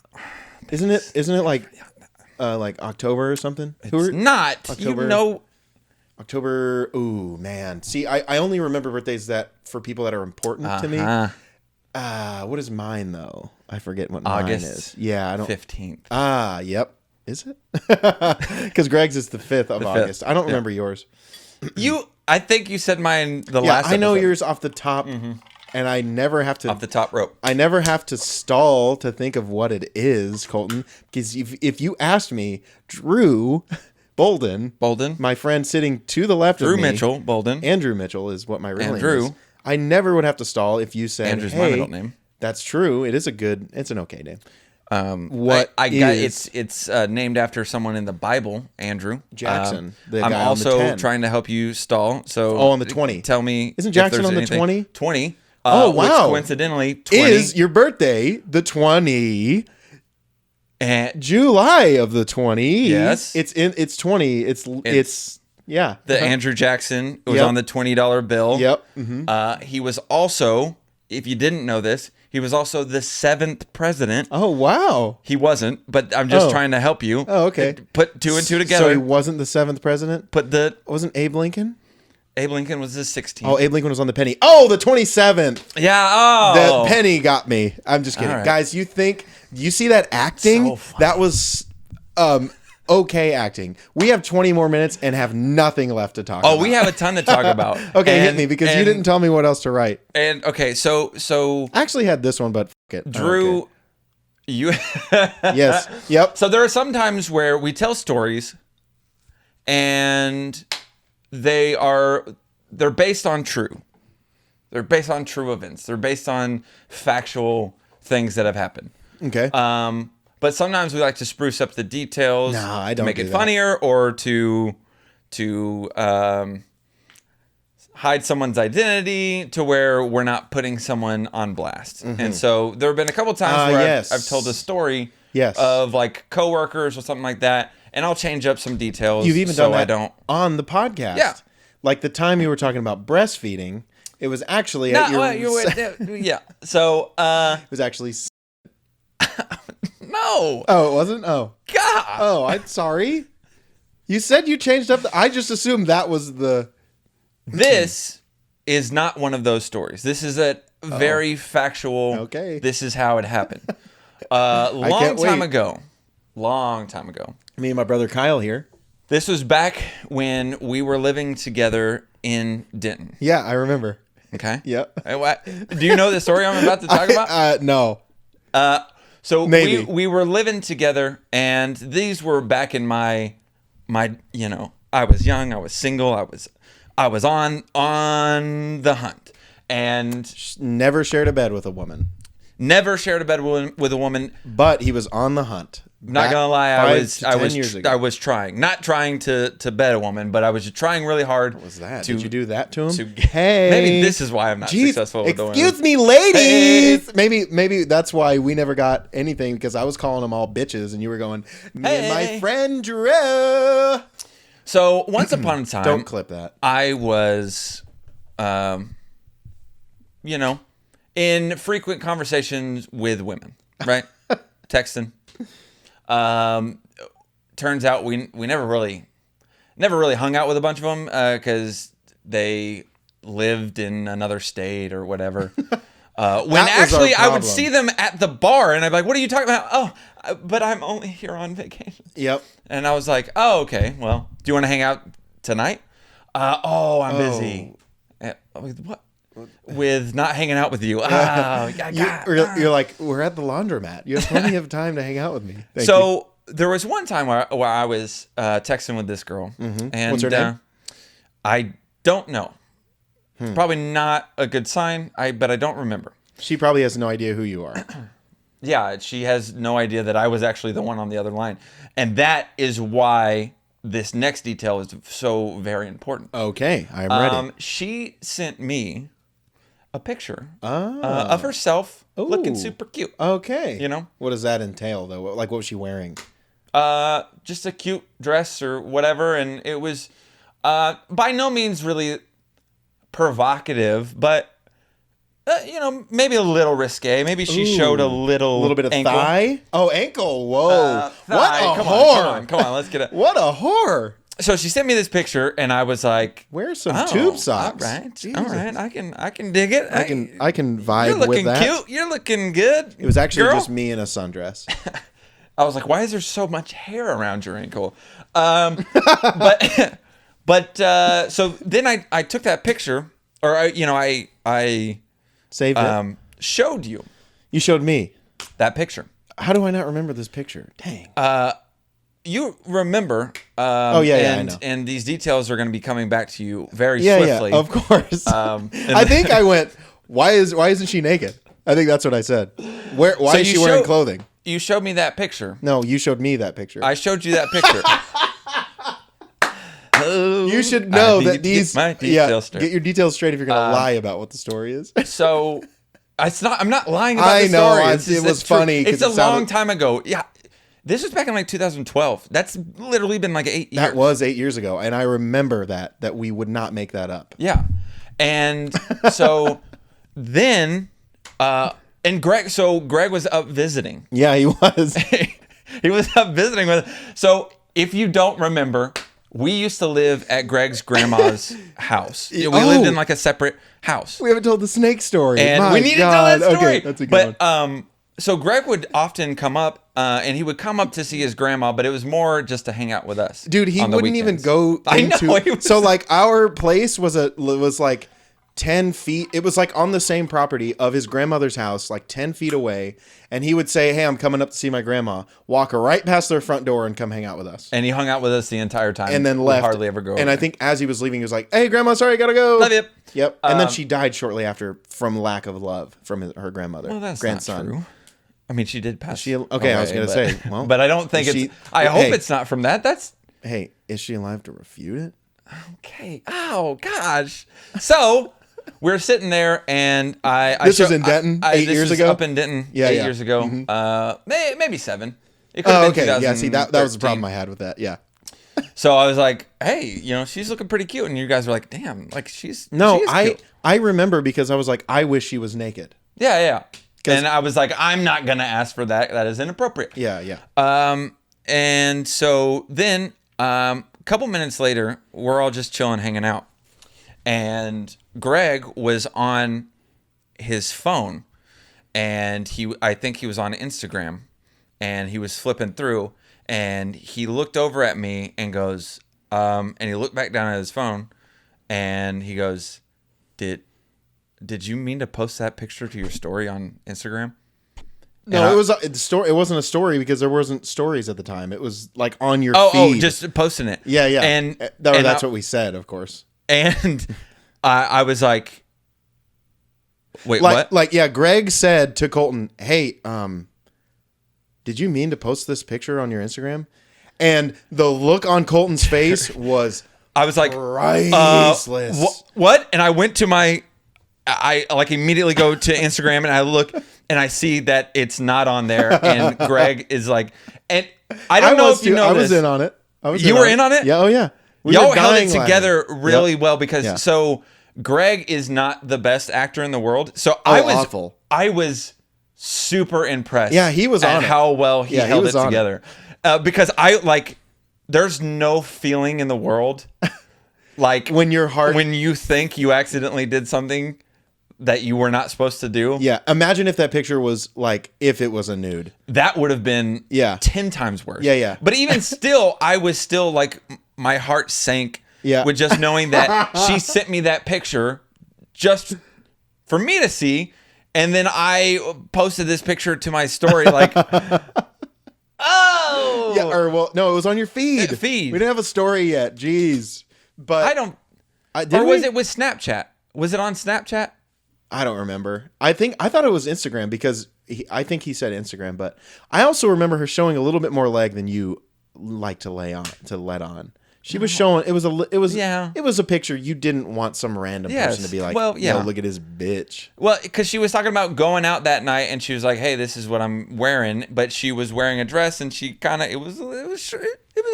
Isn't it like October or something? It's not. October. October. Ooh, man. See, I only remember birthdays that for people that are important to me. What is mine though? I forget what August mine is. Yeah, I don't. 15th. Yep. Is it? Because Greg's is the 5th of August. I don't remember yours. I think you said mine the last I know episode. yours off the top, and I never have to Off the top rope. I never have to stall to think of what it is, Colton. Because if you asked me, Drew Bolden, my friend sitting to the left of me, Drew Mitchell Bolden. Andrew Mitchell is what my real name Andrew. is. I never would have to stall if you said, Andrew's hey, my middle name. That's true. It's an okay name. It's named after someone in the Bible, Andrew Jackson. The I'm guy on also the 10. trying to help you stall. So on the 20. Tell me, Isn't if Jackson there's on the anything- 20? 20. Oh, wow. Which coincidentally, 20 is your birthday the 20 and July of the 20? Yes. It's 20. It's yeah. the Andrew Jackson was Yep. on the $20 bill. Yep. Mm-hmm. He was also, if you didn't know this, he was also the 7th president. Oh wow. He wasn't, but I'm just trying to help you. Oh, okay. Put two and two together. So he wasn't the 7th president? Wasn't Abe Lincoln? Abe Lincoln was the 16th. Oh, Abe Lincoln was on the penny. Oh, the 27th. Yeah. Oh, The penny got me. I'm just kidding. All right. Guys, you see that acting? So funny. That was okay acting. We have 20 more minutes and have nothing left to talk about. Oh, we have a ton to talk about. Okay, hit And- me because you and- didn't tell me what else to write. And okay, so I actually had this one, but fuck it. Drew, Okay. you. Yes. Yep. So there are some times where we tell stories, and they're based on true. They're based on true events. They're based on factual things that have happened. Okay. But sometimes we like to spruce up the details No, I to don't make do it that. funnier or to hide someone's identity to where we're not putting someone on blast. And so there have been a couple times where yes. I've told a story Yes. of like coworkers or something like that, and I'll change up some details. You've even so done that I don't. on the podcast. Yeah. Like the time you were talking about breastfeeding, it was actually No, at your. yeah. So It was actually. no. Oh, it wasn't. Oh. God. Oh, I'm sorry. You said you changed up. I just assumed that was the. This is not one of those stories. This is a very factual. Okay. This is how it happened. Long can't time wait. ago. Long time ago. Me and my brother Kyle here. This was back when we were living together in Denton. Yeah, I remember. Okay. Yep. Do you know the story I'm about to talk about? No. So Maybe. we were living together, and these were back in my I was young, I was single, I was on the hunt, and Never shared a bed with a woman, never shared a bed with a woman. but he was on the hunt. Not gonna lie, years ago. I was trying, not trying to bed a woman, but I was trying really hard. What was that? To, Did you do that to him? to- Hey, maybe this is why I'm not Jeez, successful with the women. excuse me, ladies. Maybe that's why we never got anything, because I was calling them all bitches, and you were going, me and my Hey. friend Drew. So once upon a time, Don't clip that. I was, in frequent conversations with women, right? Texting. Turns out we never really hung out with a bunch of them because they lived in another state or whatever. When That was our actually I would problem. see them at the bar and I'd be like, "What are you talking about?" "Oh, but I'm only here on vacation." Yep. And I was like, "Oh, okay. Well, do you want to hang out tonight?" I'm busy." What? With not hanging out with you. You're like, we're at the laundromat. You have plenty of time to hang out with me. Thank you. So there was one time where I was texting with this girl, and What's her name? I don't know. Probably not a good sign. But I don't remember. She probably has no idea who you are. Yeah, she has no idea that I was actually the one on the other line, and that is why this next detail is so very important. Okay, I am ready. She sent me a picture of herself looking Ooh. super cute. Okay. You know? What does that entail, though? Like, what was she wearing? Just a cute dress or whatever, and it was by no means really provocative, but maybe a little risque. Maybe she showed a little bit of ankle. thigh. Oh, ankle. Whoa. Thigh. What a Come whore. on, come on. Let's get it. What a whore. so she sent me this picture, and I was like, Wear some tube socks. All right, Jesus. all right, I can dig it. I can vibe You're looking with that. cute. You're looking good. It was actually girl. just me in a sundress. I was like, why is there so much hair around your ankle? But so then I took that picture, or I Saved it. showed you You showed me. that picture. How do I not remember this picture? Dang. You remember? I know. And these details are going to be coming back to you very Yeah, swiftly. of course. And I think I went, why isn't she naked? I think that's what I said. Why So is you she wearing showed- clothing? You showed me that picture. No, you showed me that picture. I showed you that picture. You should know I that need to these. get my details straight. Get your details straight if you're going to lie about what the story is. So it's not. I'm not lying about I the know, story. it It's just- was it's true. funny 'cause It's a it sounded- long time ago. Yeah, this was back in like 2012. That's literally been like 8 years. That was 8 years ago, and I remember that we would not make that up. Yeah, and so then, and Greg. So Greg was up visiting. Yeah, he was. He was up visiting with. So if you don't remember, we used to live at Greg's grandma's house. We lived in like a separate house. We haven't told the snake story. And My we need to tell God. that story. Okay, that's a good one. So Greg would often come up, and he would come up to see his grandma, but it was more just to hang out with us. Dude, he on the wouldn't even weekends. go I into. know, he was- So like our place was like 10 feet. It was like on the same property of his grandmother's house, like 10 feet away. And he would say, "Hey, I'm coming up to see my grandma." Walk right past their front door and come hang out with us. And he hung out with us the entire time, And then We'd left. hardly ever go. And I think as he was leaving, he was like, "Hey, grandma, sorry, I gotta go." Love you. Yep. And then she died shortly after from lack of love from her grandmother. Well, that's grandson. not true. I mean, she did pass. Okay, I was away, gonna say, well, but I don't think is it's. she- I hope hey. it's not from that. That's Hey, is she alive to refute it? okay. Oh gosh. So we're sitting there, and This was in Denton, 8 years ago? Up in Denton, Yeah, 8 yeah. years ago. Maybe 7. It could Oh, have been okay. Yeah, see, that was the 2013. problem I had with that. Yeah. So I was like, "Hey, she's looking pretty cute," and you guys were like, "Damn, like she's No, she is I cute." I remember because I was like, I wish she was naked. Yeah. And I was like, "I'm not gonna ask for that. That is inappropriate." Yeah. And so then, a couple minutes later, we're all just chilling, hanging out, and Greg was on his phone, and I think he was on Instagram, and he was flipping through, and he looked over at me and goes, and he looked back down at his phone, and he goes, Did you mean to post that picture to your story on Instagram? No, it was a story. It wasn't a story because there wasn't stories at the time. It was like on your Oh, feed. just posting it. Yeah. And that's what we said, of course. And I was like, wait, Like, what? Like, yeah, Greg said to Colton, "Hey, did you mean to post this picture on your Instagram?" And the look on Colton's face was I was like, priceless. what? And I went to I like immediately go to Instagram and I look and I see that it's not on there. And Greg is like, and I don't know if you know I this. was in on it. You were in on it? Yeah. Oh yeah. Y'all were held it dying laughing. together really Yep. well because Yeah. so Greg is not the best actor in the world. So awful. I was super impressed. Yeah, he was at on it. how well he Yeah, he held was it on it. together. Because there's no feeling in the world like When your heart. when you think you accidentally did something that you were not supposed to do. Yeah. Imagine if that picture was like if it was a nude. That would have been 10 times worse. Yeah. But even still, I was still like, my heart sank with just knowing that she sent me that picture just for me to see. And then I posted this picture to my story like, oh. Yeah. Or well, no, it was on your feed. Feed. We didn't have a story yet. Jeez. But I don't. did Or was we? it with Snapchat? Was it on Snapchat? I don't remember. I thought it was Instagram because I think he said Instagram, but I also remember her showing a little bit more leg than you like to let on. She was showing it was a picture you didn't want some random person to be like, well, yeah. Yo, look at his bitch. Well, because she was talking about going out that night, and she was like, "Hey, this is what I'm wearing," but she was wearing a dress, and she kind of it was a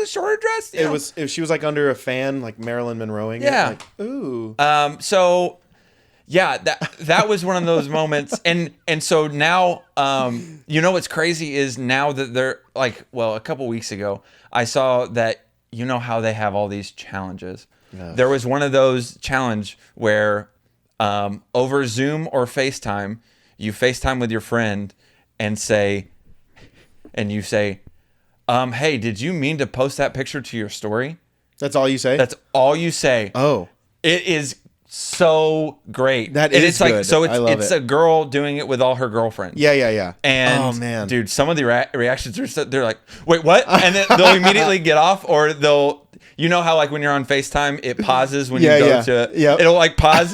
shorter dress. You know? She was like under a fan, like Marilyn Monroeing. Yeah. It, like, ooh. So yeah, that was one of those moments, and so now, what's crazy is now that they're like, well, a couple weeks ago, I saw that you know how they have all these challenges. There was one of those challenge where over Zoom or FaceTime, you FaceTime with your friend and you say, hey, did you mean to post that picture to your story? That's all you say? That's all you say. Oh. It is so great. That is good. Like, so I love it's it. a girl doing it with all her girlfriends. Yeah. And oh man, dude, some of the reactions are they're like, wait, what? And then they'll immediately get off, or they'll, you know how like when you're on FaceTime, it pauses when you go to, it'll like pause.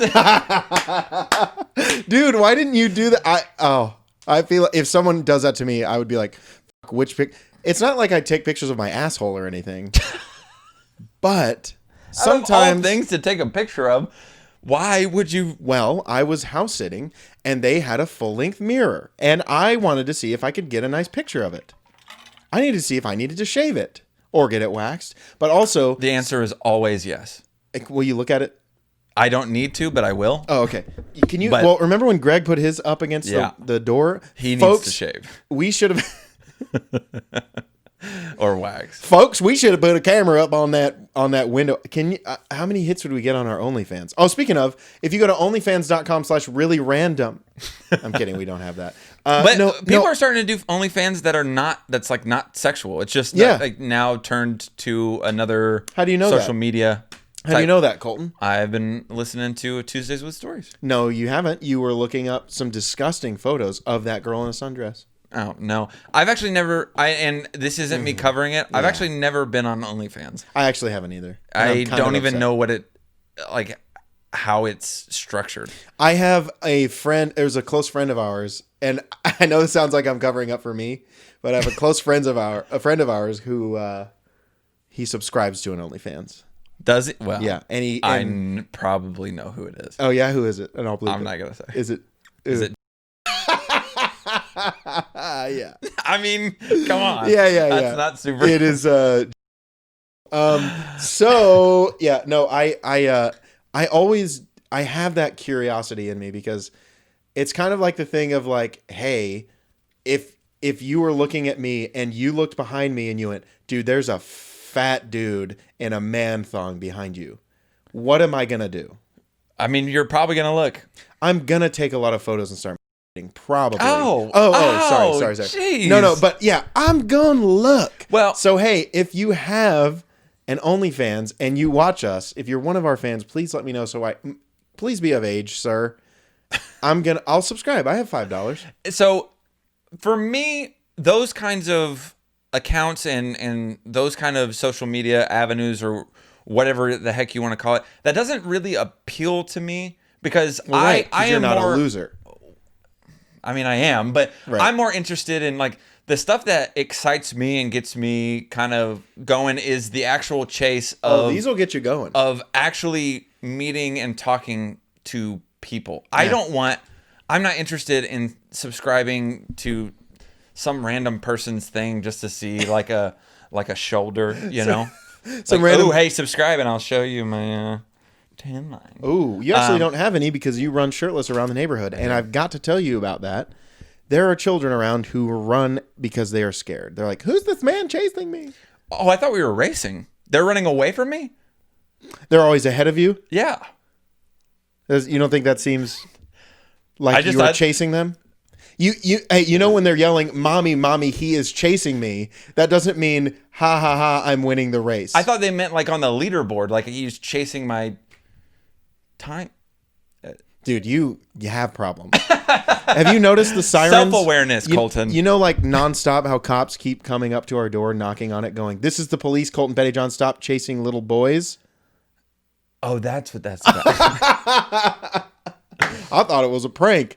Dude, why didn't you do that? I feel like if someone does that to me, I would be like, fuck, which pic? It's not like I take pictures of my asshole or anything, but sometimes things to take a picture of. Why would you? Well, I was house sitting and they had a full-length mirror and I wanted to see if I could get a nice picture of it. I needed to see if I needed to shave it or get it waxed, but also the answer is always yes. Will you look at it? I don't need to, but I will. Oh, okay. Can you? Well, remember when Greg put his up against the door? He needs to shave. We should have. Or wax. Folks, we should have put a camera up on that window. Can you? How many hits would we get on our OnlyFans? Oh, speaking of, if you go to onlyfans.com/reallyRandumb. I'm kidding. We don't have that. But people are starting to do OnlyFans that's like not sexual. It's just like now turned to another How do you know social media. How do you know that, Colton? I've been listening to Tuesdays with Stories. No, you haven't. You were looking up some disgusting photos of that girl in a sundress. Oh, no. I've actually never, and this isn't me covering it, I've actually never been on OnlyFans. I actually haven't either. I don't even know what how it's structured. I have a friend, there's a close friend of ours, and I know this sounds like I'm covering up for me, but I have a a friend of ours who, he subscribes to an OnlyFans. Does it? Well, yeah. I probably know who it is. Oh, yeah? Who is it? And I'll believe I'm not going to say. Is it? Yeah. I mean, come on. Yeah. That's not super. It is. So yeah, no. I have that curiosity in me because it's kind of like the thing of like, hey, if you were looking at me and you looked behind me and you went, dude, there's a fat dude in a man thong behind you. What am I gonna do? I mean, you're probably gonna look. I'm gonna take a lot of photos and start. Probably. Oh, sorry. Geez. No, but yeah, I'm gonna look. Well, so hey, if you have an OnlyFans and you watch us, if you're one of our fans, please let me know. Please be of age, sir. I'll subscribe. I have $5. So, for me, those kinds of accounts and those kind of social media avenues or whatever the heck you want to call it, that doesn't really appeal to me because I you're am not more a loser. I mean, I am, but I'm more interested in like the stuff that excites me and gets me kind of going is the actual chase of these will get you going of actually meeting and talking to people. Yeah. I'm not interested in subscribing to some random person's thing just to see like a shoulder, you know? Some random, hey, subscribe and I'll show you my tan line. Ooh, you actually don't have any because you run shirtless around the neighborhood. And I've got to tell you about that. There are children around who run because they are scared. They're like, who's this man chasing me? Oh, I thought we were racing. They're running away from me? They're always ahead of you? Yeah. You don't think that seems like you are chasing them? You know when they're yelling, mommy, he is chasing me, that doesn't mean, ha, I'm winning the race. I thought they meant like on the leaderboard, like he's chasing my time. Dude, you have problems. Have you noticed the sirens? Self-awareness, Colton. You know, like nonstop how cops keep coming up to our door, knocking on it, going, this is the police, Colton Pettyjohn, stop chasing little boys. Oh, that's what that's about. I thought it was a prank.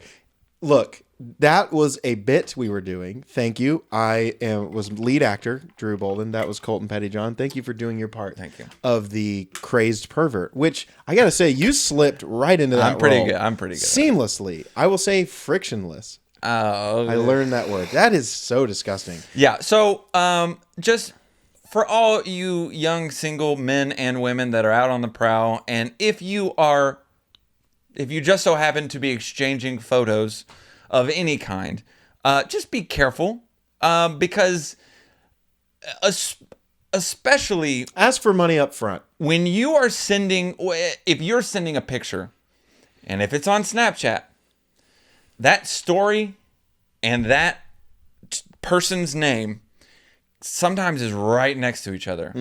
Look, that was a bit we were doing. Thank you. I was lead actor, Drew Bolden. That was Colton Pettyjohn. Thank you for doing your part. Thank you. Of the crazed pervert, which I got to say, you slipped right into that role. I'm pretty good. Seamlessly. I will say frictionless. Oh. I learned that word. That is so disgusting. Yeah. So, just for all you young single men and women that are out on the prowl, and if you just so happen to be exchanging photos of any kind, just be careful, because especially Ask for money up front. when you are sending, if you're sending a picture, and if it's on Snapchat, that story and that person's name sometimes is right next to each other.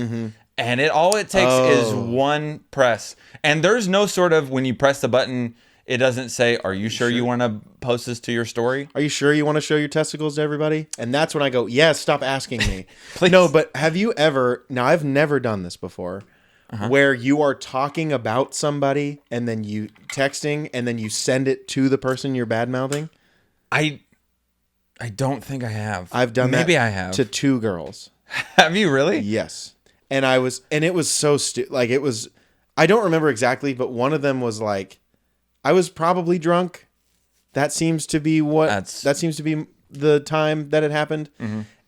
And all it takes is one press. And there's no sort of, when you press the button, it doesn't say, are you sure you want to post this to your story? Are you sure you want to show your testicles to everybody? And that's when I go, yes, stop asking me. Please. No, but have you ever, now I've never done this before, where you are talking about somebody and then you texting and then you send it to the person you're bad-mouthing? I don't think I have. I've done Maybe that I have. to 2 girls. Have you really? Yes. And it was so like it was, I don't remember exactly, but one of them was like, I was probably drunk. That seems to be that seems to be the time that it happened.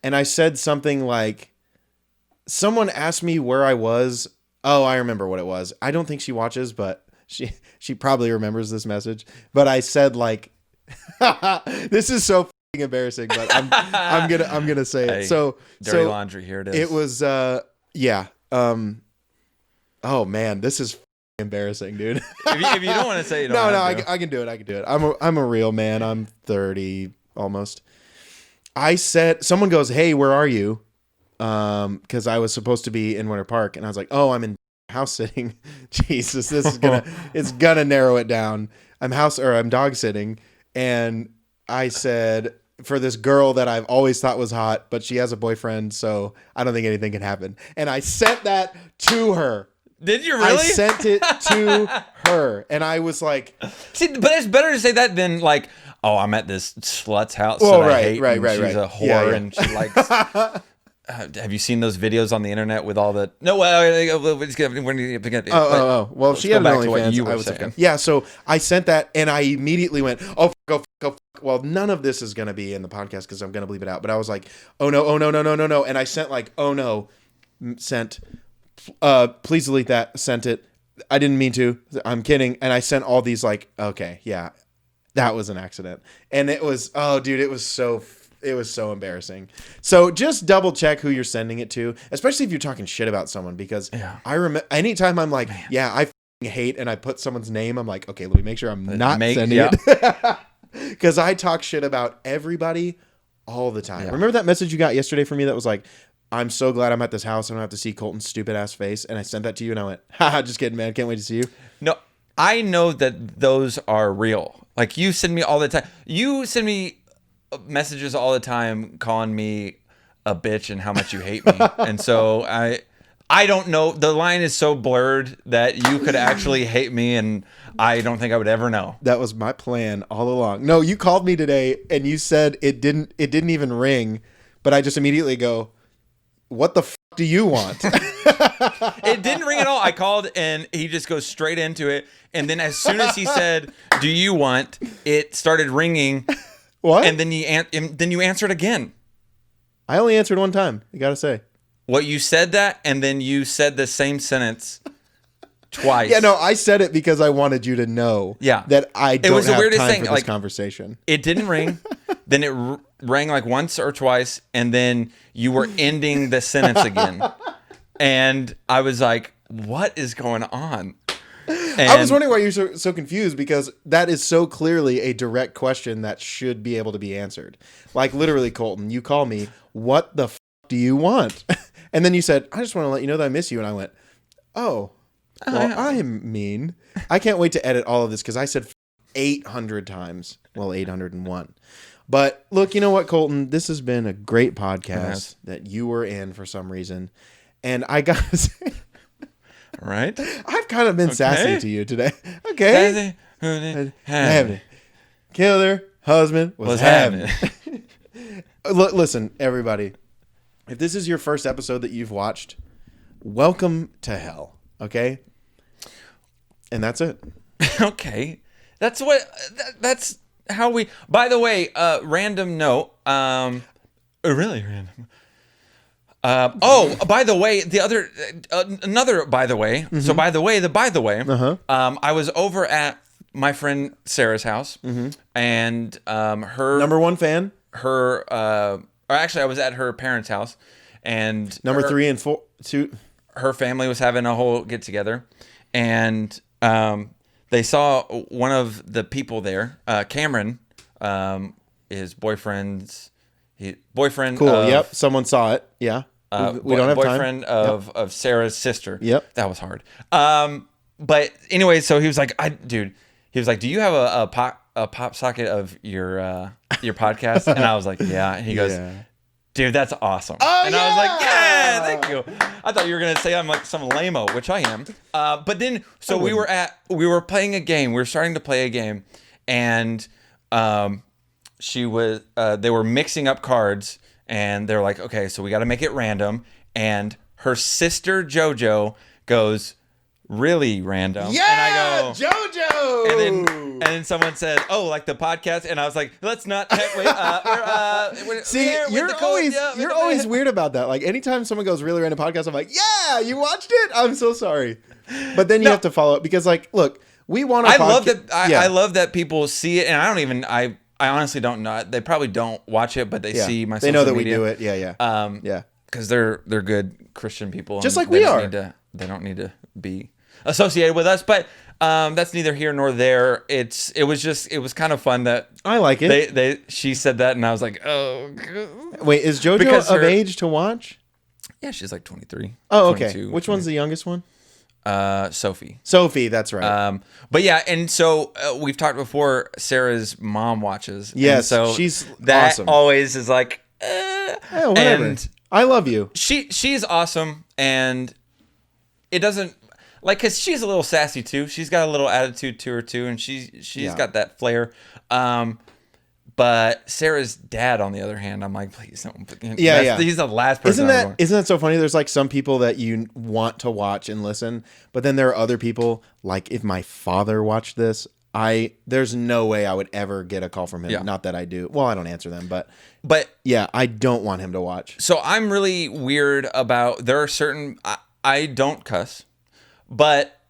And I said something like, someone asked me where I was. Oh, I remember what it was. I don't think she watches, but she probably remembers this message. But I said like, this is so fucking embarrassing, but I'm gonna say it. Hey, So dirty laundry, here it is. it was yeah. Oh man, this is embarrassing, dude. if you don't want to say it, No, I can do it. I can do it. I'm a real man. I'm 30 almost. I said, someone goes, "Hey, where are you?" Because I was supposed to be in Winter Park, and I was like, "Oh, I'm in house sitting." Jesus, this is it's gonna narrow it down. I'm dog sitting, and I said, for this girl that I've always thought was hot, but she has a boyfriend, so I don't think anything can happen. And I sent that to her. Did you really? I sent it to her, and I was like, see, but it's better to say that than like, oh, I'm at this slut's house well, that I hate, right, and she's a whore, yeah. and she likes. Have you seen those videos on the internet with all the? No, well, we're just gonna. Well, she had an OnlyFans. I was saying. Yeah, so I sent that, and I immediately went, "Oh, go." Well, none of this is gonna be in the podcast because I'm gonna bleep it out. But I was like, "Oh no, no," and I sent like, "Oh no," sent. Please delete that. Sent it. I didn't mean to. I'm kidding. And I sent all these like, okay, yeah, that was an accident, and it was. Oh, dude, it was so embarrassing. So just double check who you're sending it to, especially if you're talking shit about someone, because I remember anytime I'm like, yeah, I hate, and I put someone's name, I'm like, okay, let me make sure I'm not sending it. Because I talk shit about everybody all the time. Yeah. Remember that message you got yesterday from me that was like, I'm so glad I'm at this house. I don't have to see Colton's stupid ass face. And I sent that to you and I went, haha, just kidding, man. Can't wait to see you. No, I know that those are real. Like you send me all the time. You send me messages all the time calling me a bitch and how much you hate me. And so I don't know. The line is so blurred that you could actually hate me, and I don't think I would ever know. That was my plan all along. No, you called me today and you said it didn't even ring, but I just immediately go, what the do you want? It didn't ring at all. I called and he just goes straight into it. And then as soon as he said, do you want, it started ringing. What? And then you answered again. I only answered one time. You got to say. What, you said that, and then you said the same sentence twice. Yeah, no, I said it because I wanted you to know that I don't have time for this conversation. It didn't ring. Then it rang like once or twice, and then you were ending the sentence again. And I was like, what is going on? And I was wondering why you're so confused, because that is so clearly a direct question that should be able to be answered. Like literally, Colton, you call me, what the do you want? And then you said, I just want to let you know that I miss you. And I went, oh, well, I mean, I can't wait to edit all of this because I said 800 times. Well, 801. But look, you know what, Colton? This has been a great podcast that you were in for some reason. And I got to say, right? I've kind of been sassy to you today. Okay. Killer husband was having. Look, listen, everybody. If this is your first episode that you've watched, welcome to hell. Okay. And that's it. Okay. That's how we, by the way, random note, really random. By the way, another by the way. Mm-hmm. So by the way, I was over at my friend Sarah's house, and her number one fan. Or actually, I was at her parents' house, and Number 3 and 4, 2. Her family was having a whole get together, and they saw one of the people there, Cameron, his boyfriend. Cool. Yep. Someone saw it. Yeah. We don't have boyfriend time. of Sarah's sister. Yep. That was hard. But anyway, so he was like, he was like, do you have a pop socket of your podcast? And I was like, yeah. And he goes, dude, that's awesome. Oh, and I was like, yeah, thank you. I thought you were gonna say I'm like some lame-o, which I am. But then, so we were playing a game. We were starting to play a game, and they were mixing up cards, and they're like, okay, so we got to make it random. And her sister JoJo goes, really random? Yeah, and I go, JoJo. And then someone said, "Oh, like the podcast," and I was like, "Let's not wait." See, you're always weird about that. Like anytime someone goes really random podcast, I'm like, "Yeah, you watched it? I'm so sorry." But then you have to follow up because, like, look, we want to. I love that people see it, and I honestly don't know. They probably don't watch it, but they see my. They know that media. We do it. Yeah. Yeah. Because they're good Christian people, just like we are. They don't need to be associated with us, but that's neither here nor there. It was kind of fun that I like it. She said that, and I was like, oh. Wait, is JoJo of age to watch? Yeah, she's like 23. Oh, okay. Which one's the youngest one? Sophie. Sophie, that's right. But yeah, and so we've talked before. Sarah's mom watches. Yes, so she's that awesome. Always is like, whatever. And I love you. She's awesome, and it doesn't because she's a little sassy too. She's got a little attitude to her too, and she's got that flair. But Sarah's dad, on the other hand, I'm like, please don't. He's the last person. Isn't that so funny? There's like some people that you want to watch and listen, but then there are other people. Like if my father watched this, there's no way I would ever get a call from him. Yeah. Not that I do. Well, I don't answer them, but yeah, I don't want him to watch. So I'm really weird about. There are certain. I don't cuss, but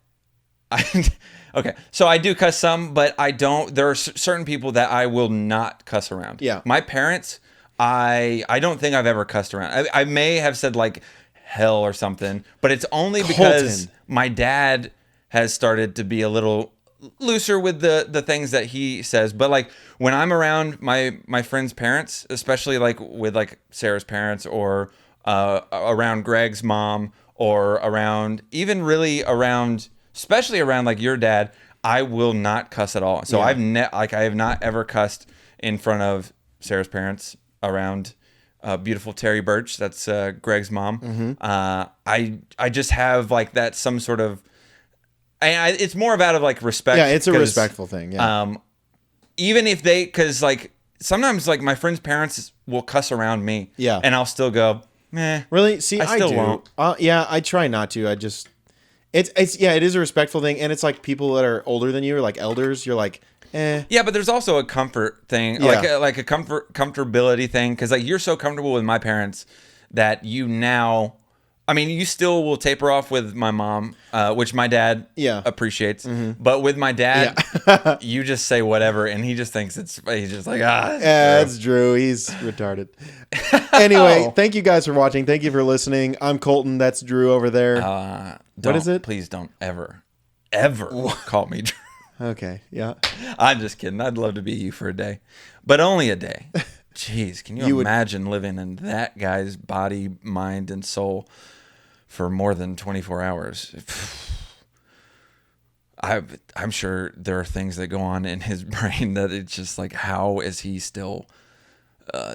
okay. So I do cuss some, but I don't. There are certain people that I will not cuss around. Yeah. My parents, I don't think I've ever cussed around. I may have said like hell or something, but it's only because my dad has started to be a little looser with the things that he says. But like when I'm around my friends' parents, especially like with like Sarah's parents or around Greg's mom or around especially around like your dad, I will not cuss at all. So I have not ever cussed in front of Sarah's parents around beautiful Terry Birch. That's Greg's mom. Mm-hmm. I just have like that some sort of. It's more about of like respect. Yeah, it's a respectful thing. Yeah. Even if because like sometimes like my friends' parents will cuss around me. Yeah. And I'll still go, meh. Really? See, I still do. won't. Yeah, I try not to. I just. It is a respectful thing, and it's like people that are older than you, or like elders. You're like, eh. Yeah, but there's also a comfort thing, like a comfortability thing, because like you're so comfortable with my parents that you now. I mean, you still will taper off with my mom, which my dad appreciates. Mm-hmm. But with my dad, you just say whatever, and he just thinks he's just like, that's Drew. He's retarded. Anyway, thank you guys for watching. Thank you for listening. I'm Colton. That's Drew over there. What is it? Please don't ever call me Drew. Okay, yeah. I'm just kidding. I'd love to be you for a day, but only a day. Jeez, can you imagine living in that guy's body, mind, and soul for more than 24 hours? I'm sure there are things that go on in his brain that it's just like, how is he still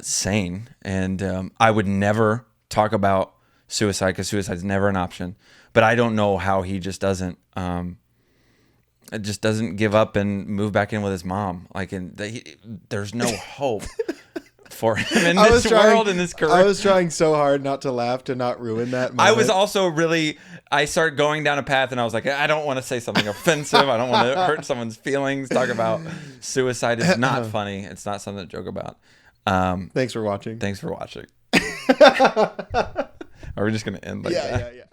sane? And I would never talk about suicide because suicide's never an option. But I don't know how he just doesn't give up and move back in with his mom. Like, there's no hope for him in this world, in this career. I was trying so hard not to laugh to not ruin that moment. I was also I started going down a path, and I was like, I don't want to say something offensive. I don't want to hurt someone's feelings. Talk about suicide is not funny. It's not something to joke about. Thanks for watching. Thanks for watching. Are we just going to end like that? Yeah.